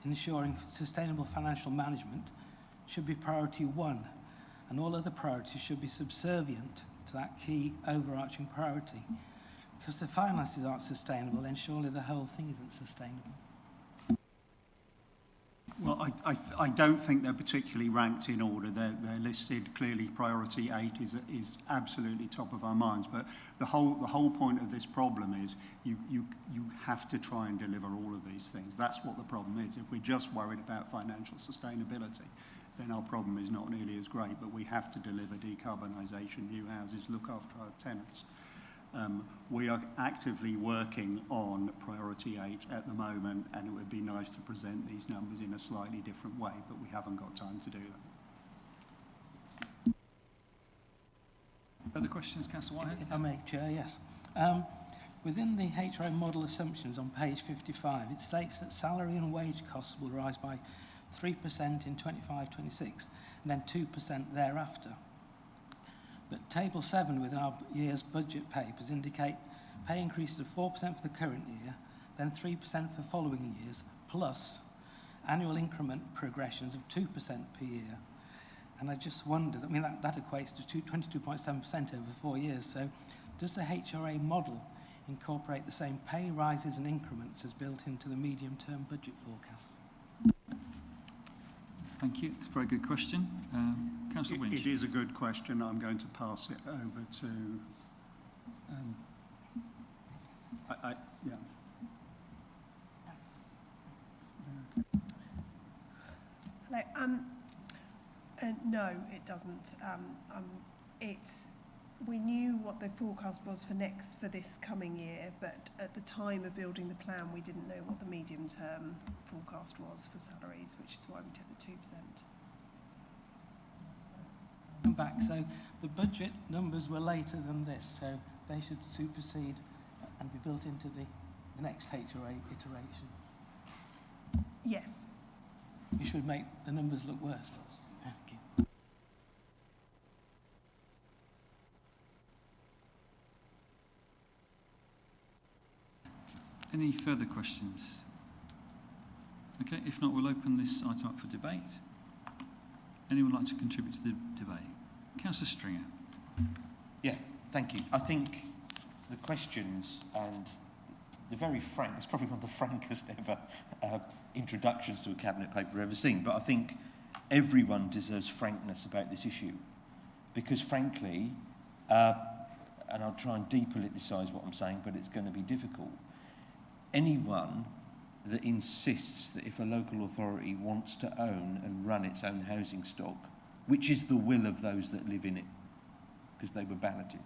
ensuring sustainable financial management, should be priority 1, and all other priorities should be subservient to that key overarching priority. Because the finances aren't sustainable, then surely the whole thing isn't sustainable. Well, I don't think they're particularly ranked in order. They're listed clearly. Priority 8 is absolutely top of our minds. But the whole point of this problem is you have to try and deliver all of these things. That's what the problem is. If we're just worried about financial sustainability, then our problem is not nearly as great. But we have to deliver decarbonisation, new houses, look after our tenants. We are actively working on priority 8 at the moment, and it would be nice to present these numbers in a slightly different way, but we haven't got time to do that. Further questions, Councillor Whitehead? If I may, Chair, yes. Within the HRA model assumptions on page 55, it states that salary and wage costs will rise by 3% in 25-26 and then 2% thereafter. But Table 7 within our year's budget papers indicate pay increases of 4% for the current year, then 3% for following years, plus annual increment progressions of 2% per year. And I just wondered, I mean, that equates to 22.7% over 4 years. So does the HRA model incorporate the same pay rises and increments as built into the medium-term budget forecasts? Thank you. It's a very good question. Councillor Winch. It is a good question. I'm going to pass it over to... yeah. Hello. No, it doesn't. We knew what the forecast was for this coming year, but at the time of building the plan, we didn't know what the medium-term forecast was for salaries, which is why we took the 2%. Back, so the budget numbers were later than this, so they should supersede and be built into the next HRA iteration. Yes. You should make the numbers look worse. Thank you. Any further questions? Okay, if not, we'll open this item up for debate. Anyone like to contribute to the debate? Councillor Stringer. Yeah, thank you. I think the questions and the very frank, it's probably one of the frankest ever introductions to a cabinet paper I've ever seen, but I think everyone deserves frankness about this issue. Because frankly, and I'll try and depoliticise what I'm saying, but it's going to be difficult. Anyone that insists that if a local authority wants to own and run its own housing stock, which is the will of those that live in it, because they were balloted,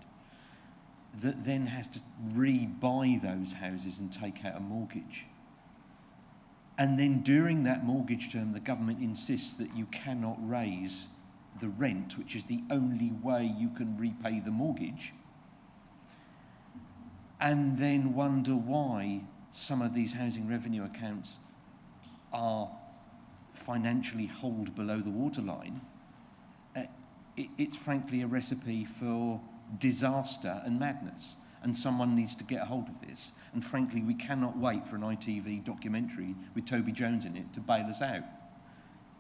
that then has to re-buy those houses and take out a mortgage. And then during that mortgage term, the government insists that you cannot raise the rent, which is the only way you can repay the mortgage, and then wonder why some of these housing revenue accounts are financially holed below the waterline. It's frankly a recipe for disaster and madness, and someone needs to get a hold of this. And frankly, we cannot wait for an ITV documentary with Toby Jones in it to bail us out.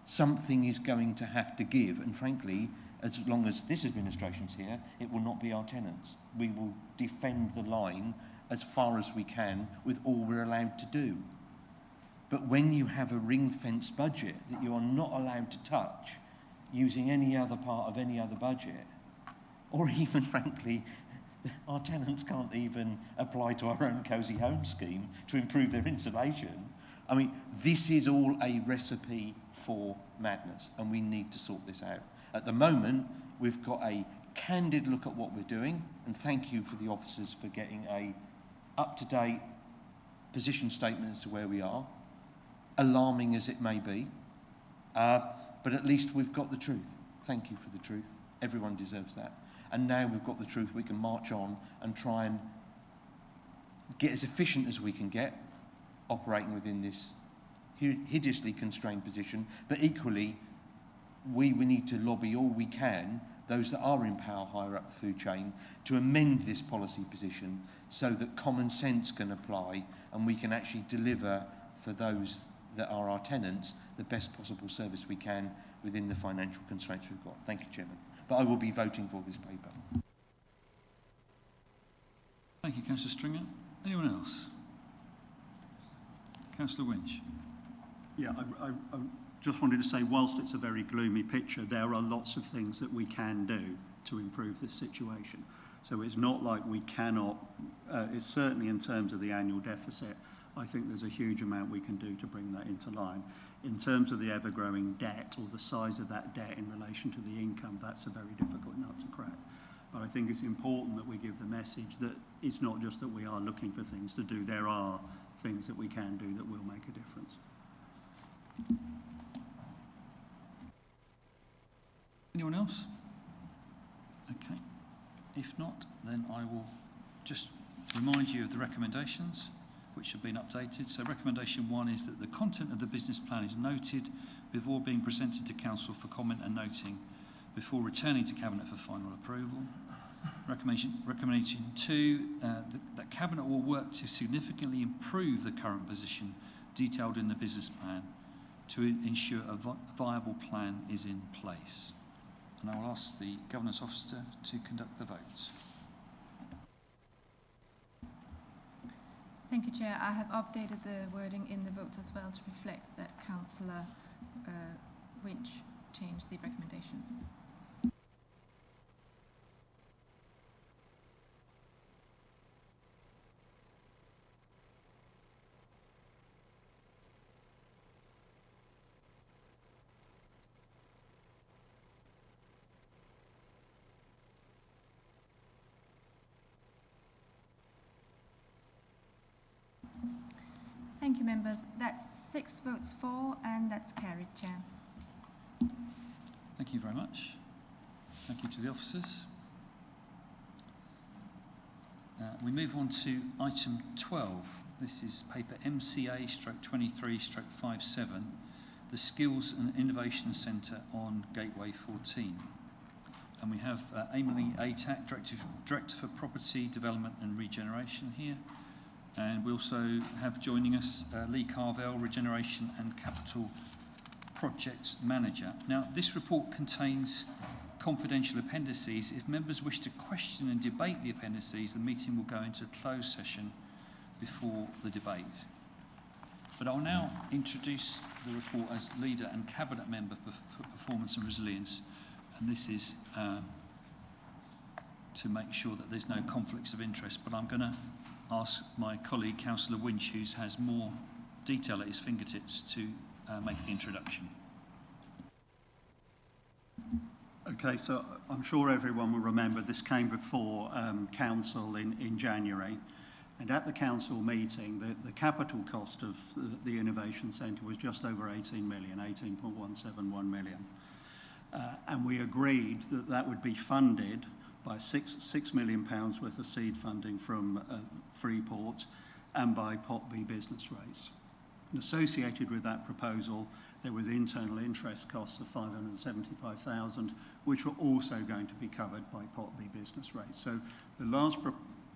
something is going to have to give. And frankly, as long as this administration's here, it will not be our tenants. We will defend the line as far as we can with all we're allowed to do. But when you have a ring-fenced budget that you are not allowed to touch using any other part of any other budget, or even, frankly, our tenants can't even apply to our own cosy home scheme to improve their insulation. I mean, this is all a recipe for madness, and we need to sort this out. At the moment, we've got a candid look at what we're doing, and thank you for the officers for getting a up-to-date position statement as to where we are, alarming as it may be, but at least we've got the truth. Thank you for the truth. Everyone deserves that. And now we've got the truth, we can march on and try and get as efficient as we can get, operating within this hideously constrained position, but equally, we need to lobby all we can, those that are in power higher up the food chain, to amend this policy position so that common sense can apply and we can actually deliver for those that are our tenants the best possible service we can within the financial constraints we've got. Thank you, Chairman. But I will be voting for this paper. Thank you, Councillor Stringer. Anyone else? Councillor Winch. Yeah, I just wanted to say, whilst it's a very gloomy picture, there are lots of things that we can do to improve this situation. So it's not like we cannot, it's certainly in terms of the annual deficit, I think there's a huge amount we can do to bring that into line. In terms of the ever-growing debt or the size of that debt in relation to the income, that's a very difficult nut to crack. But I think it's important that we give the message that it's not just that we are looking for things to do, there are things that we can do that will make a difference. Anyone else? Okay. If not, then I will just remind you of the recommendations which have been updated. So recommendation 1 is that the content of the business plan is noted before being presented to Council for comment and noting before returning to Cabinet for final approval. Recommendation 2, that Cabinet will work to significantly improve the current position detailed in the business plan to ensure a viable plan is in place. And I will ask the Governance Officer to conduct the votes. Thank you, Chair. I have updated the wording in the votes as well to reflect that Councillor Winch changed the recommendations. Thank you, members. That's 6 votes for, and that's carried, Chair. Thank you very much. Thank you to the officers. We move on to item 12. This is paper MCA/23/57, the Skills and Innovation Centre on Gateway 14. And we have Emily Atack, Director for Property Development and Regeneration here. And we also have joining us Lee Carvell, Regeneration and Capital Projects Manager. Now, this report contains confidential appendices. If members wish to question and debate the appendices, the meeting will go into a closed session before the debate. But I'll now introduce the report as Leader and Cabinet Member for Performance and Resilience. And this is to make sure that there's no conflicts of interest. But I'm going to ask my colleague, Councillor Winch, who has more detail at his fingertips, to make the introduction. Okay, so I'm sure everyone will remember this came before Council in January, and at the Council meeting, the capital cost of the Innovation Centre was just over 18 million, 18.171 million. And we agreed that that would be funded by £6 million worth of seed funding from Freeport and by Pot B business rates. And associated with that proposal, there was internal interest costs of 575,000, which were also going to be covered by Pot B business rates. So the last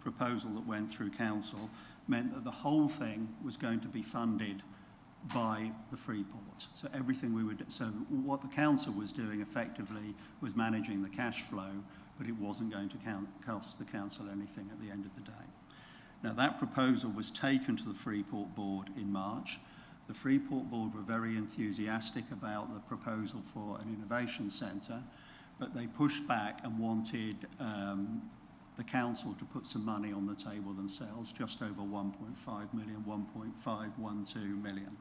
proposal that went through Council meant that the whole thing was going to be funded by the Freeport. So everything we would, so what the council was doing effectively was managing the cash flow, but it wasn't going to cost the council anything at the end of the day. Now that proposal was taken to the Freeport board in March. The Freeport board were very enthusiastic about the proposal for an innovation centre, but they pushed back and wanted the council to put some money on the table themselves, just over 1.5 million, 1.512 million.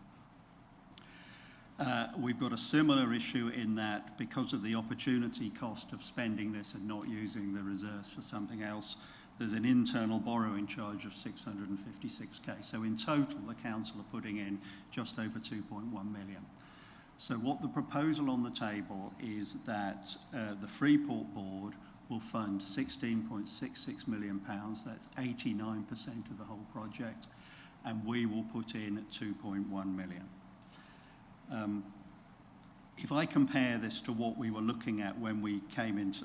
We've got a similar issue in that because of the opportunity cost of spending this and not using the reserves for something else, there's an internal borrowing charge of 656k. So in total, the council are putting in just over 2.1 million. So what the proposal on the table is that the Freeport board will fund £16.66 million. That's 89% of the whole project, and we will put in 2.1 million. If I compare this to what we were looking at when we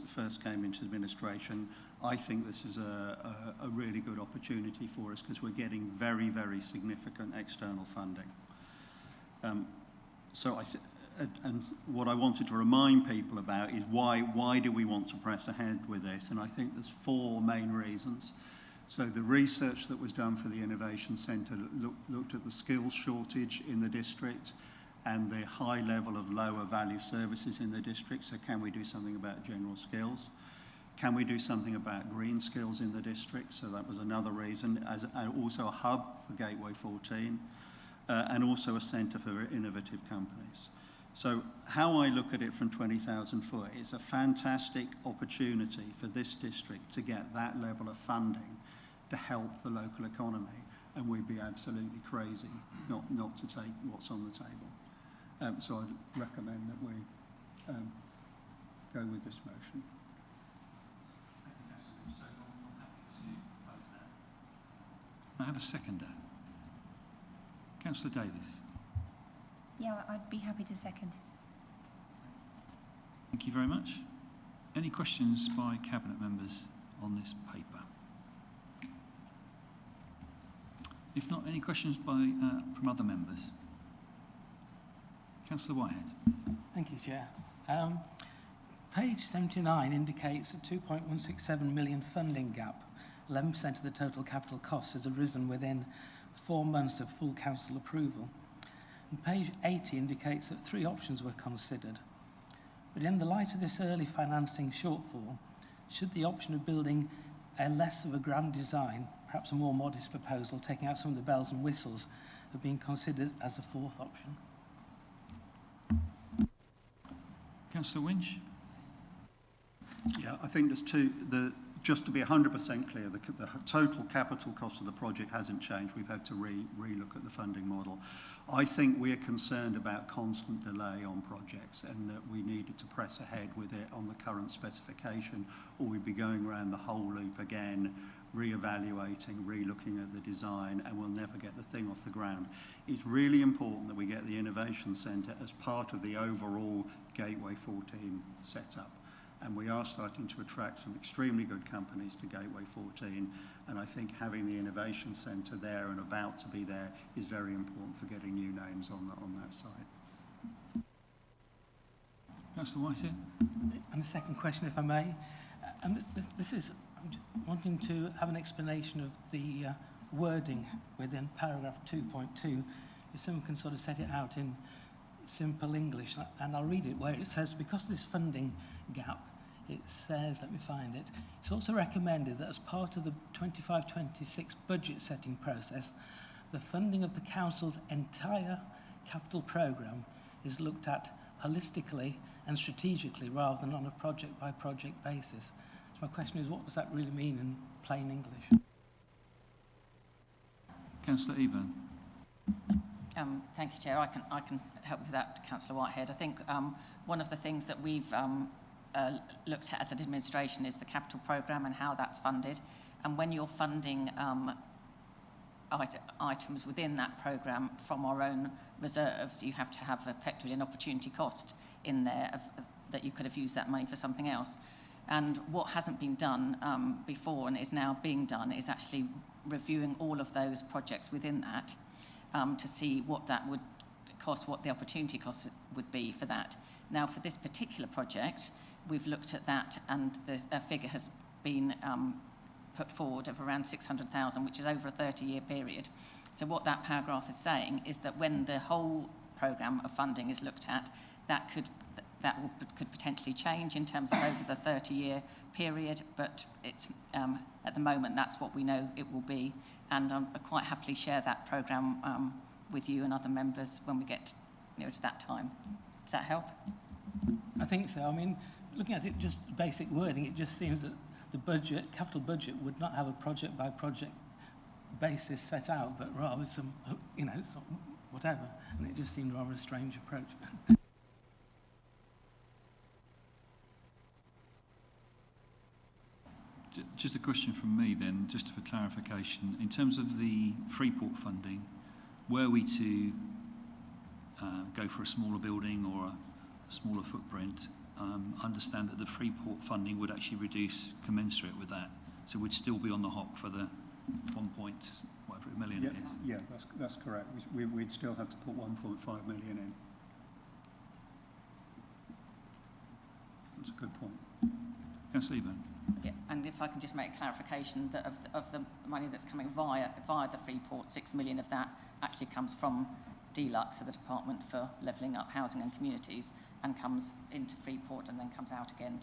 first came into administration, I think this is a really good opportunity for us because we're getting very, very significant external funding. And what I wanted to remind people about is why do we want to press ahead with this? And I think there's four main reasons. So the research that was done for the Innovation Centre looked at the skills shortage in the district and the high level of lower value services in the district. So can we do something about general skills? Can we do something about green skills in the district? So that was another reason, also a hub for Gateway 14, and also a centre for innovative companies. So how I look at it from 20,000 foot is a fantastic opportunity for this district to get that level of funding to help the local economy, and we'd be absolutely crazy not to take what's on the table. So I'd recommend that we go with this motion. I have a seconder. Councillor Davies. Yeah, I'd be happy to second. Thank you very much. Any questions by Cabinet members on this paper? If not, any questions from other members? Councillor Whitehead. Thank you, Chair. Page 79 indicates a 2.167 million funding gap. 11% of the total capital cost has arisen within 4 months of full council approval. And page 80 indicates that 3 options were considered. But in the light of this early financing shortfall, should the option of building a less of a grand design, perhaps a more modest proposal, taking out some of the bells and whistles, have been considered as a 4th option? Councillor Winch. Yeah, I think there's two. Just to be 100% clear, the total capital cost of the project hasn't changed. We've had to re-look at the funding model. I think we're concerned about constant delay on projects and that we needed to press ahead with it on the current specification, or we'd be going around the whole loop again, re-evaluating, re-looking at the design, and we'll never get the thing off the ground. It's really important that we get the Innovation Centre as part of the overall Gateway 14 setup. And we are starting to attract some extremely good companies to Gateway 14, and I think having the Innovation Centre there and about to be there is very important for getting new names on that side. Councillor Whitehead. And a second question, if I may. And this is, I'm wanting to have an explanation of the wording within paragraph 2.2. If someone can sort of set it out in simple English, and I'll read it, where it says, because of this funding gap, it says, let me find it, it's also recommended that as part of the 25-26 budget setting process, the funding of the council's entire capital programme is looked at holistically and strategically rather than on a project-by-project basis. So my question is, what does that really mean in plain English? Councillor Eburn. Thank you, Chair. I can help with that, Councillor Whitehead. I think one of the things that we've looked at as an administration is the capital programme and how that's funded. And when you're funding items within that programme from our own reserves, you have to have effectively an opportunity cost in there that you could have used that money for something else. And what hasn't been done before and is now being done is actually reviewing all of those projects within that to see what that would cost, what the opportunity cost would be for that. Now, for this particular project, we've looked at that, and a figure has been put forward of around 600,000, which is over a 30-year period. So what that paragraph is saying is that when the whole programme of funding is looked at, that could potentially change in terms of over the 30-year period, but it's at the moment that's what we know it will be, and I'll quite happily share that programme with you and other members when we get nearer to that time. Does that help? I think so. I mean, looking at it, just basic wording, it just seems that the budget, capital budget, would not have a project-by-project basis set out, but rather some, sort of whatever. And it just seemed rather a strange approach. Just a question from me then, just for clarification. In terms of the Freeport funding, were we to go for a smaller building or a smaller footprint, understand that the Freeport funding would actually reduce commensurate with that. So we'd still be on the hook for the 1 point, whatever million it is. Yeah, that's correct. We'd still have to put 1.5 million in. That's a good point. Councillor Eburn. Yeah, and if I can just make a clarification that of the money that's coming via the Freeport, 6 million of that actually comes from Deluxe, so the Department for Levelling Up Housing and Communities, and comes into Freeport and then comes out again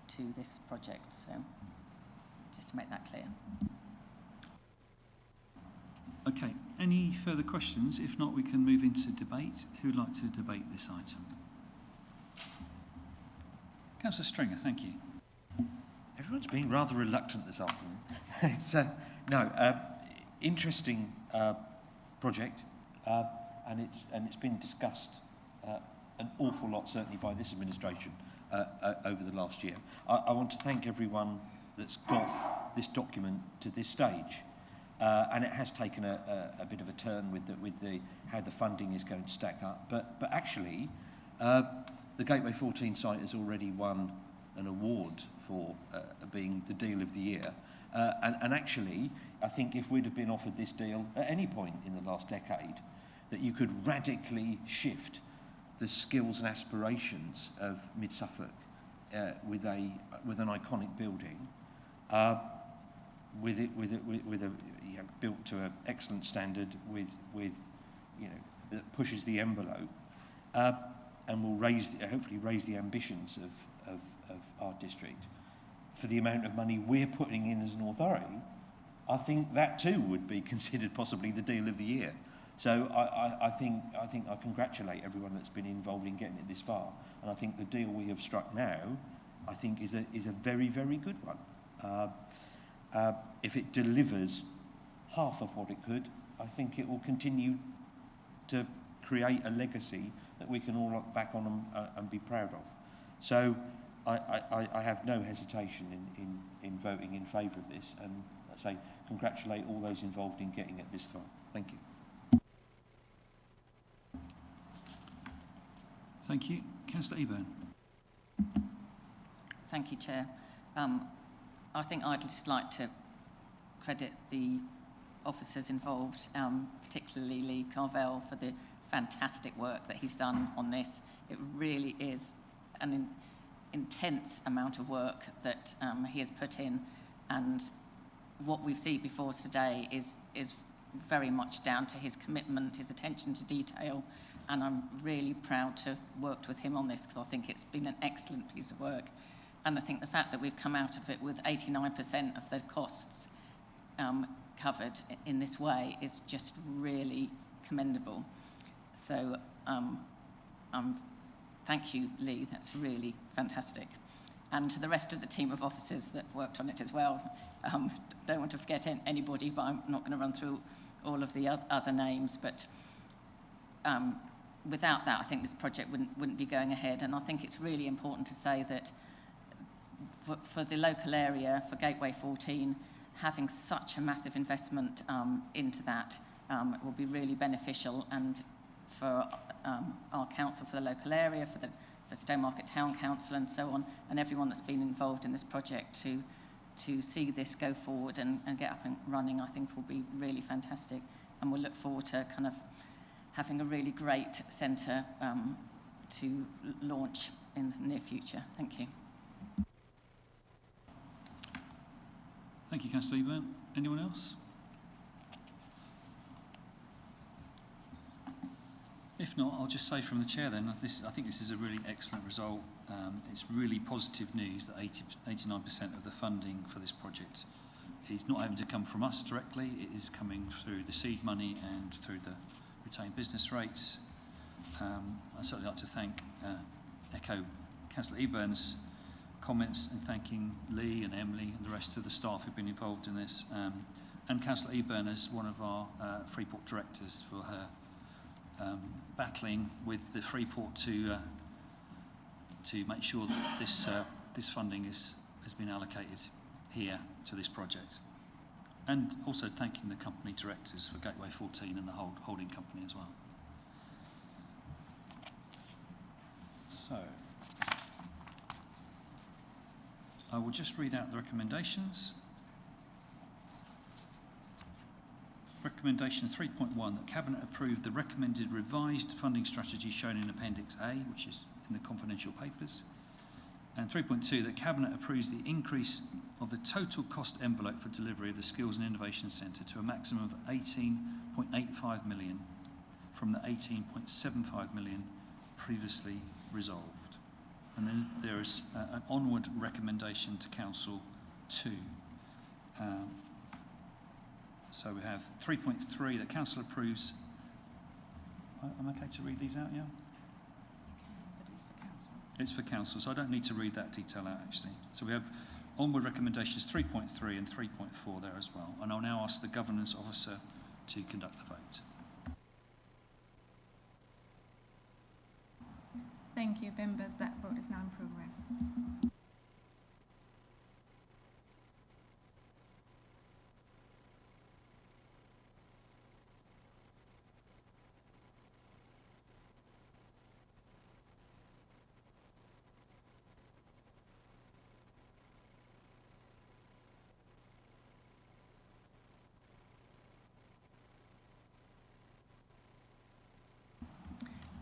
to this project. So just to make that clear. Okay, any further questions? If not, we can move into debate. Who'd like to debate this item? Councillor Stringer, thank you. Everyone's been rather reluctant this afternoon. It's interesting project, and it's been discussed an awful lot, certainly by this administration, over the last year. I want to thank everyone that's got this document to this stage, and it has taken a bit of a turn with how the funding is going to stack up. But actually, the Gateway 14 site has already won an award for being the deal of the year. And actually, I think if we'd have been offered this deal at any point in the last decade, that you could radically shift the skills and aspirations of Mid-Suffolk with an iconic building, built to an excellent standard, that pushes the envelope, and will hopefully raise the ambitions of our district. For the amount of money we're putting in as an authority, I think that too would be considered possibly the deal of the year. So I think I congratulate everyone that's been involved in getting it this far, and I think the deal we have struck now, I think is a very, very good one. If it delivers half of what it could, I think it will continue to create a legacy that we can all look back on and be proud of. So I have no hesitation in voting in favour of this, and I say congratulate all those involved in getting it this far. Thank you. Thank you. Councillor Eburn. Thank you, Chair. I think I'd just like to credit the officers involved, particularly Lee Carvell, for the fantastic work that he's done on this. It really is an intense amount of work that he has put in, and what we've seen before us today is very much down to his commitment, his attention to detail, and I'm really proud to have worked with him on this because I think it's been an excellent piece of work. And I think the fact that we've come out of it with 89% of the costs covered in this way is just really commendable. So thank you, Lee, that's really fantastic. And to the rest of the team of officers that worked on it as well, don't want to forget anybody, but I'm not going to run through all of the other names, but without that, I think this project wouldn't be going ahead. And I think it's really important to say that for the local area, for Gateway 14, having such a massive investment into that will be really beneficial, and for our council for the local area, for Stowmarket Town Council and so on, and everyone that's been involved in this project to see this go forward and get up and running, I think will be really fantastic. And we'll look forward to kind of having a really great centre to launch in the near future. Thank you. Thank you, Councillor Eburn. Anyone else? If not, I'll just say from the chair then, I think this is a really excellent result. It's really positive news that 89% of the funding for this project is not having to come from us directly. It is coming through the seed money and through the retained business rates. I'd certainly like to echo Councillor Eburn's comments and thanking Lee and Emily and the rest of the staff who've been involved in this, and Councillor Eburn as one of our Freeport directors for her battling with the Freeport to make sure that this funding has been allocated here to this project, and also thanking the company directors for Gateway 14 and the holding company as well. So I will just read out the recommendations. Recommendation 3.1, that Cabinet approve the recommended revised funding strategy shown in Appendix A, which is in the confidential papers. And 3.2, that Cabinet approves the increase of the total cost envelope for delivery of the Skills and Innovation Centre to a maximum of 18.85 million from the 18.75 million previously resolved. And then there is an onward recommendation to Council 2. So we have 3.3 that Council approves. Am I okay to read these out, yeah? But it's for council. It's for Council, so I don't need to read that detail out actually. So we have onward recommendations 3.3 and 3.4 there as well. And I'll now ask the Governance Officer to conduct the vote. Thank you, members. That vote is now in progress.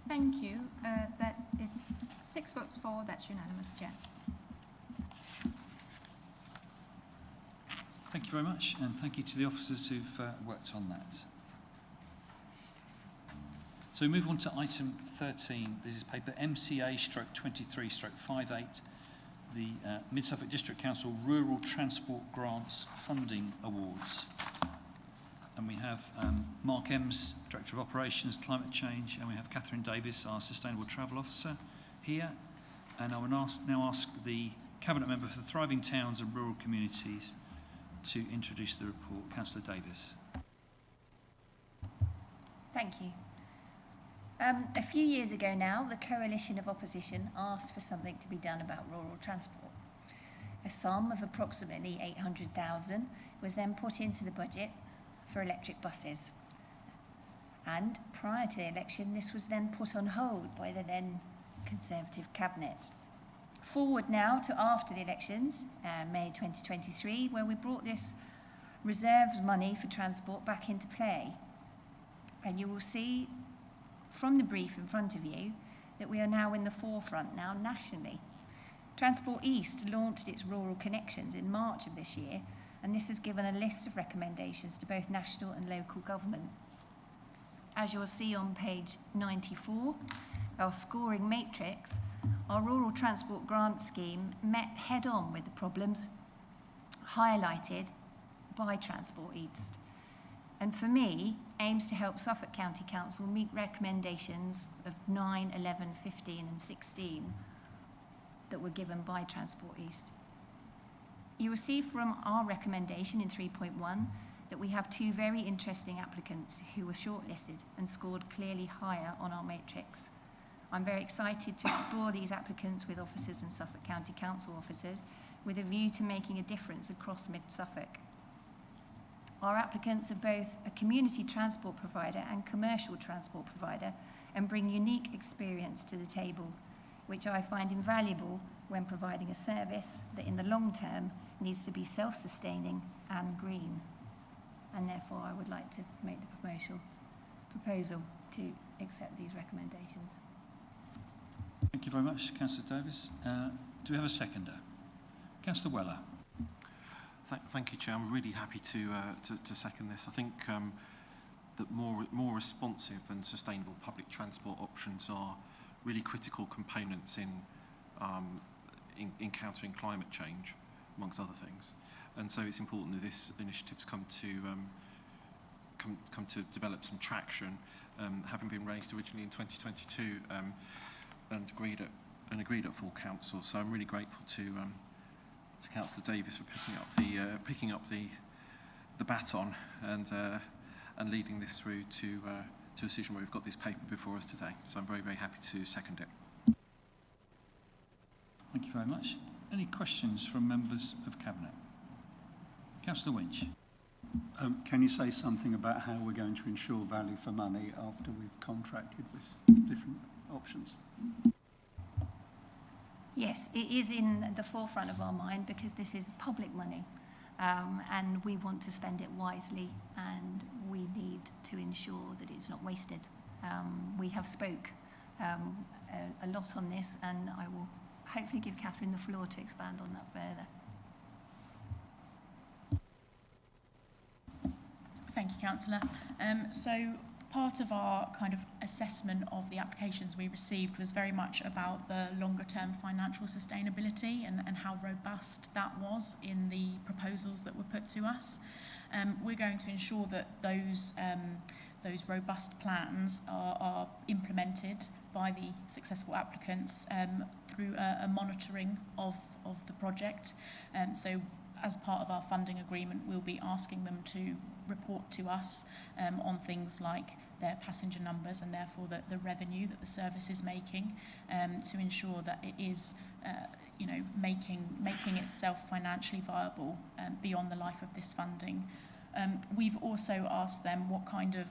Thank you. That it's 6 votes for. That's unanimous, Chair. Thank you very much, and thank you to the officers who've worked on that. So we move on to item 13. This is paper MCA/23/58, the Mid-Suffolk District Council Rural Transport Grants Funding Awards. And we have Mark Ems, Director of Operations, Climate Change, and we have Catherine Davis, our Sustainable Travel Officer, here. And I will now ask the Cabinet Member for Thriving Towns and Rural Communities to introduce the report. Councillor Davis. Thank you. A few years ago now, the Coalition of Opposition asked for something to be done about rural transport. A sum of approximately 800,000 was then put into the budget for electric buses. And prior to the election, this was then put on hold by the then Conservative Cabinet. Forward now to after the elections, May 2023, where we brought this reserved money for transport back into play. And you will see from the brief in front of you that we are now in the forefront now nationally. Transport East launched its rural connections in March of this year, and this has given a list of recommendations to both national and local government. As you'll see on page 94, our scoring matrix, our rural transport grant scheme met head-on with the problems highlighted by Transport East, and for me, aims to help Suffolk County Council meet recommendations of 9, 11, 15 and 16 that were given by Transport East. You will see from our recommendation in 3.1 that we have 2 very interesting applicants who were shortlisted and scored clearly higher on our matrix. I'm very excited to explore these applicants with officers and Suffolk County Council officers with a view to making a difference across Mid-Suffolk. Our applicants are both a community transport provider and commercial transport provider and bring unique experience to the table, which I find invaluable when providing a service that in the long term needs to be self-sustaining and green. And therefore I would like to make the proposal. to accept these recommendations. Thank you very much, Councillor Davis. Do we have a seconder? Councillor Weller. Thank you, Chair. I'm really happy to second this. I think that more responsive and sustainable public transport options are really critical components in countering climate change, amongst other things. And so it's important that this initiative's come to develop some traction, having been raised originally in 2022 and agreed at full council. So I'm really grateful to Councillor Davis for picking up the baton and leading this through to a decision where we've got this paper before us today. So I'm very, very happy to second it. Thank you very much. Any questions from members of Cabinet? Councillor Winch. Can you say something about how we're going to ensure value for money after we've contracted with different options? Yes, it is in the forefront of our mind because this is public money, and we want to spend it wisely, and we need to ensure that it's not wasted. We have spoke a lot on this, and I will hopefully give Catherine the floor to expand on that further. Thank you, Councillor. So part of our kind of assessment of the applications we received was very much about the longer term financial sustainability and how robust that was in the proposals that were put to us. We're going to ensure that those robust plans are implemented by the successful applicants through a monitoring of the project. So as part of our funding agreement, we'll be asking them to report to us on things like their passenger numbers and therefore the revenue that the service is making, to ensure that it is making itself financially viable beyond the life of this funding. We've also asked them what kind of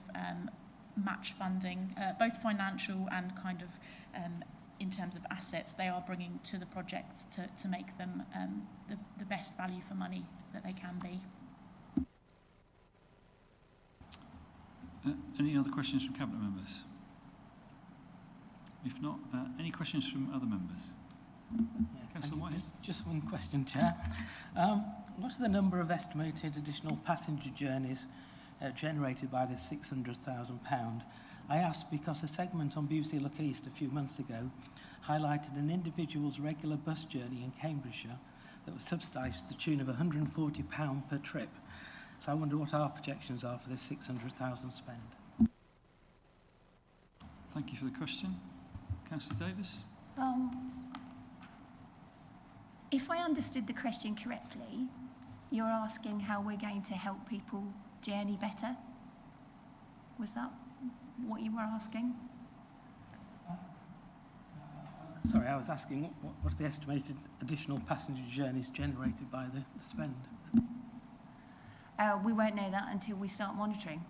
match funding, both financial and kind of in terms of assets, they are bringing to the projects to make them the best value for money that they can be. Any other questions from Cabinet members? If not, any questions from other members? Yeah, Councillor Whitehead. Just one question, Chair. What's the number of estimated additional passenger journeys generated by this £600,000? I asked because a segment on BBC Look East a few months ago highlighted an individual's regular bus journey in Cambridgeshire that was subsidised to the tune of £140 per trip. So I wonder what our projections are for this £600,000 spend. Thank you for the question. Councillor Davis. If I understood the question correctly, you're asking how we're going to help people journey better? Was that what you were asking? Sorry, I was asking what are the estimated additional passenger journeys generated by the spend? We won't know that until we start monitoring.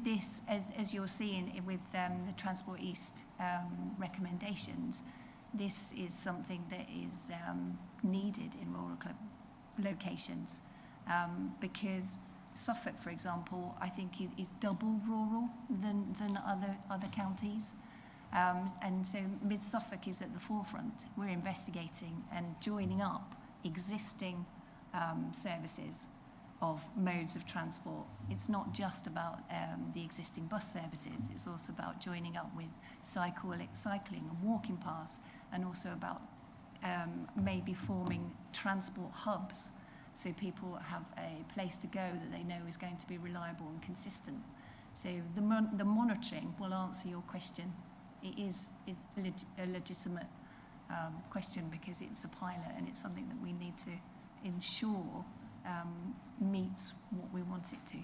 This, as you're seeing with the Transport East recommendations, this is something that is needed in rural locations because Suffolk, for example, I think is double rural than other counties. And so Mid-Suffolk is at the forefront. We're investigating and joining up existing services of modes of transport. It's not just about the existing bus services, it's also about joining up with cycling and walking paths, and also about maybe forming transport hubs so people have a place to go that they know is going to be reliable and consistent. So the monitoring will answer your question. It is a legitimate question because it's a pilot and it's something that we need to ensure meets what we want it to.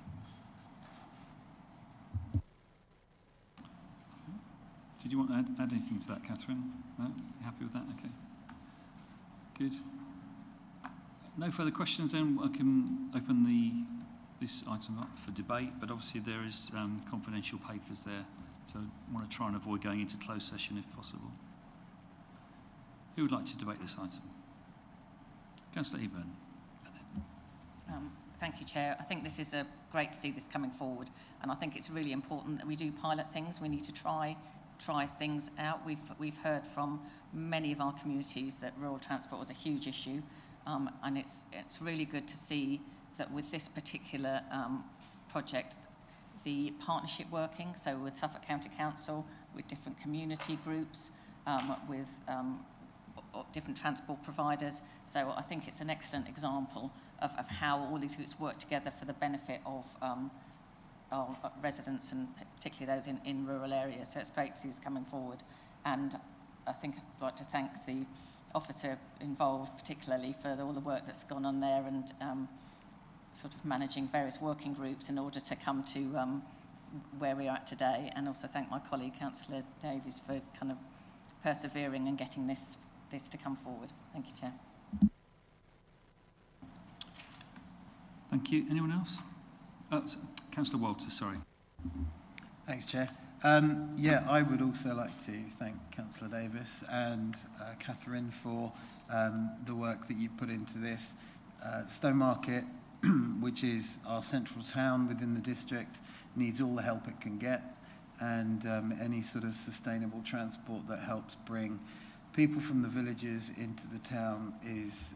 Did you want to add anything to that, Catherine? No? You happy with that? Okay. Good. No further questions then. I can open this item up for debate, but obviously there is confidential papers there, so I want to try and avoid going into closed session if possible. Who would like to debate this item? Councillor Eburn. Thank you, Chair. I think this is great to see this coming forward, and I think it's really important that we do pilot things. We need to try things out. We've heard from many of our communities that rural transport was a huge issue, and it's really good to see that with this particular project, the partnership working, so with Suffolk County Council, with different community groups, with different transport providers. So I think it's an excellent example of how all these groups work together for the benefit of our residents, and particularly those in rural areas. So it's great to see this coming forward. And I think I'd like to thank the officer involved particularly for all the work that's gone on there, and sort of managing various working groups in order to come to where we are at today. And also thank my colleague, Councillor Davies, for kind of persevering and getting this to come forward. Thank you, Chair. Thank you. Anyone else? Councillor Walter, sorry. Thanks, Chair. Yeah, I would also like to thank Councillor Davis and Catherine for the work that you put into this. Stowmarket, which is our central town within the district, needs all the help it can get, and any sort of sustainable transport that helps bring people from the villages into the town is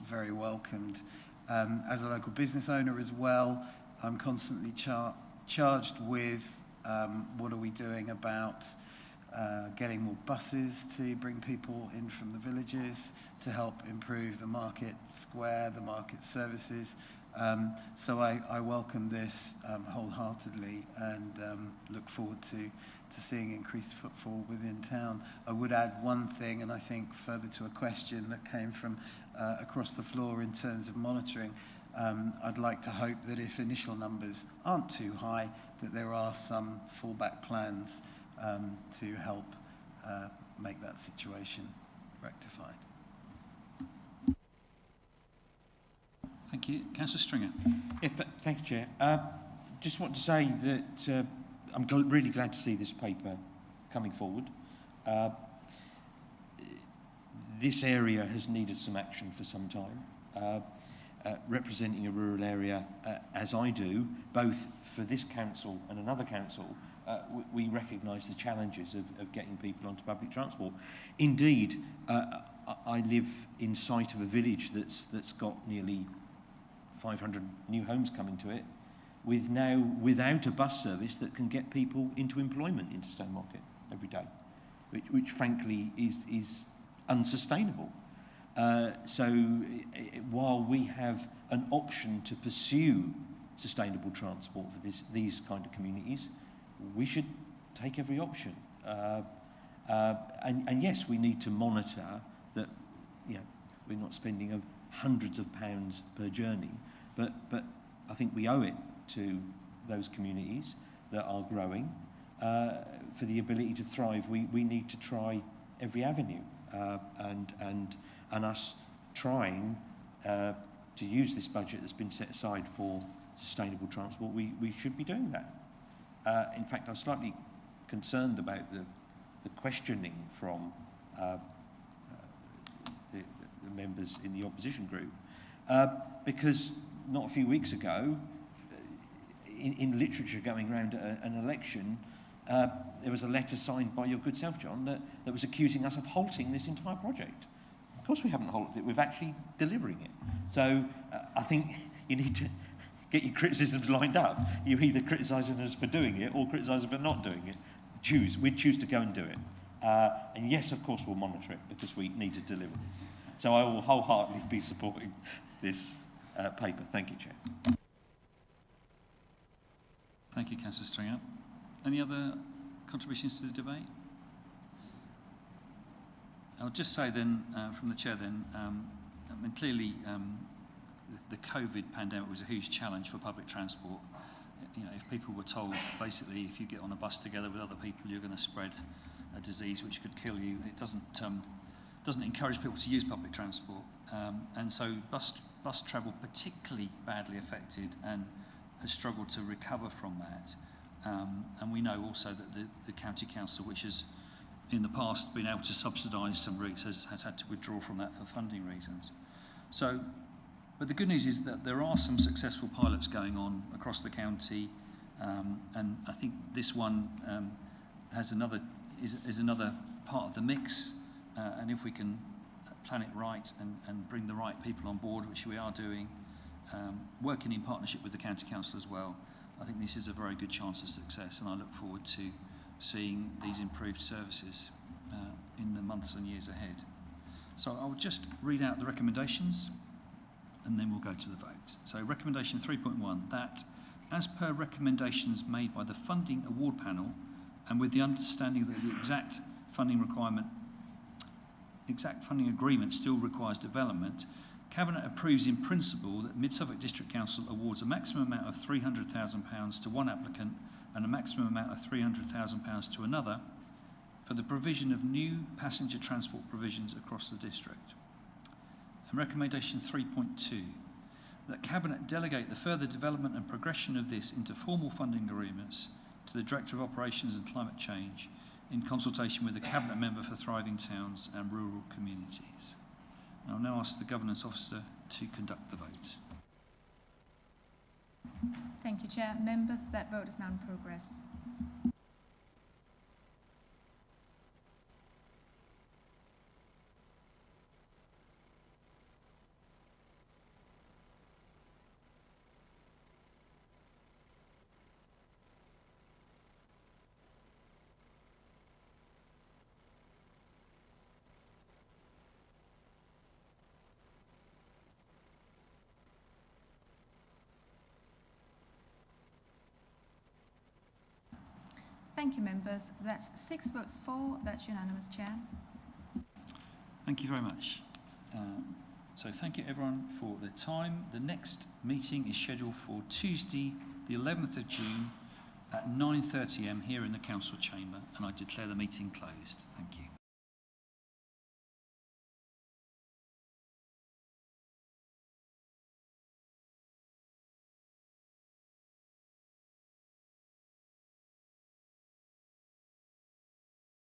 very welcomed. As a local business owner as well, I'm constantly charged with what are we doing about getting more buses to bring people in from the villages to help improve the market square, the market services. So I welcome this wholeheartedly, and look forward to seeing increased footfall within town. I would add one thing, and I think further to a question that came from across the floor in terms of monitoring. I'd like to hope that if initial numbers aren't too high, that there are some fallback plans to help make that situation rectified. Thank you. Councillor Stringer. Yeah, thank you, Chair. Just want to say that I'm really glad to see this paper coming forward. This area has needed some action for some time. Representing a rural area, as I do, both for this council and another council, we recognise the challenges of getting people onto public transport. Indeed, I live in sight of a village that's got nearly 500 new homes coming to it, without a bus service that can get people into employment into Stowmarket every day, which frankly is unsustainable. So while we have an option to pursue sustainable transport for these kind of communities, we should take every option. And yes, we need to monitor that, we're not spending hundreds of pounds per journey, but I think we owe it to those communities that are growing. For the ability to thrive, we need to try every avenue, and us trying to use this budget that's been set aside for sustainable transport, we should be doing that. In fact, I was slightly concerned about the questioning from the members in the opposition group, because not a few weeks ago, in literature going around an election, there was a letter signed by your good self, John, that was accusing us of halting this entire project. Of course we haven't halted it, we're actually delivering it. So I think you need to get your criticisms lined up. You're either criticising us for doing it or criticising us for not doing it. We'd choose to go and do it. And yes, of course, we'll monitor it because we need to deliver this. So I will wholeheartedly be supporting this paper. Thank you, Chair. Thank you, Councillor Stringer. Any other contributions to the debate? I'll just say then, from the Chair then, clearly the COVID pandemic was a huge challenge for public transport. If people were told, basically, if you get on a bus together with other people, you're going to spread a disease which could kill you, it doesn't encourage people to use public transport. And so bus travel particularly badly affected and has struggled to recover from that. And we know also that the County Council, which has in the past been able to subsidise some routes, has had to withdraw from that for funding reasons. So But the good news is that there are some successful pilots going on across the county, and I think this one has is another part of the mix, and if we can plan it right and bring the right people on board, which we are doing, working in partnership with the County Council as well, I think this is a very good chance of success, and I look forward to seeing these improved services in the months and years ahead. So I'll just read out the recommendations and then we'll go to the votes. So recommendation 3.1, that as per recommendations made by the funding award panel and with the understanding that the exact funding agreement still requires development, Cabinet approves in principle that Mid-Suffolk District Council awards a maximum amount of £300,000 to one applicant and a maximum amount of £300,000 to another for the provision of new passenger transport provisions across the district. And recommendation 3.2, that Cabinet delegate the further development and progression of this into formal funding agreements to the Director of Operations and Climate Change in consultation with the Cabinet Member for Thriving Towns and Rural Communities. I'll now ask the Governance Officer to conduct the votes. Thank you, Chair. Members, that vote is now in progress. Thank you, members. That's 6 votes for. That's unanimous, Chair. Thank you very much. So thank you everyone for their time. The next meeting is scheduled for Tuesday, the 11th of June at 9:30 AM here in the Council Chamber, and I declare the meeting closed. Thank you.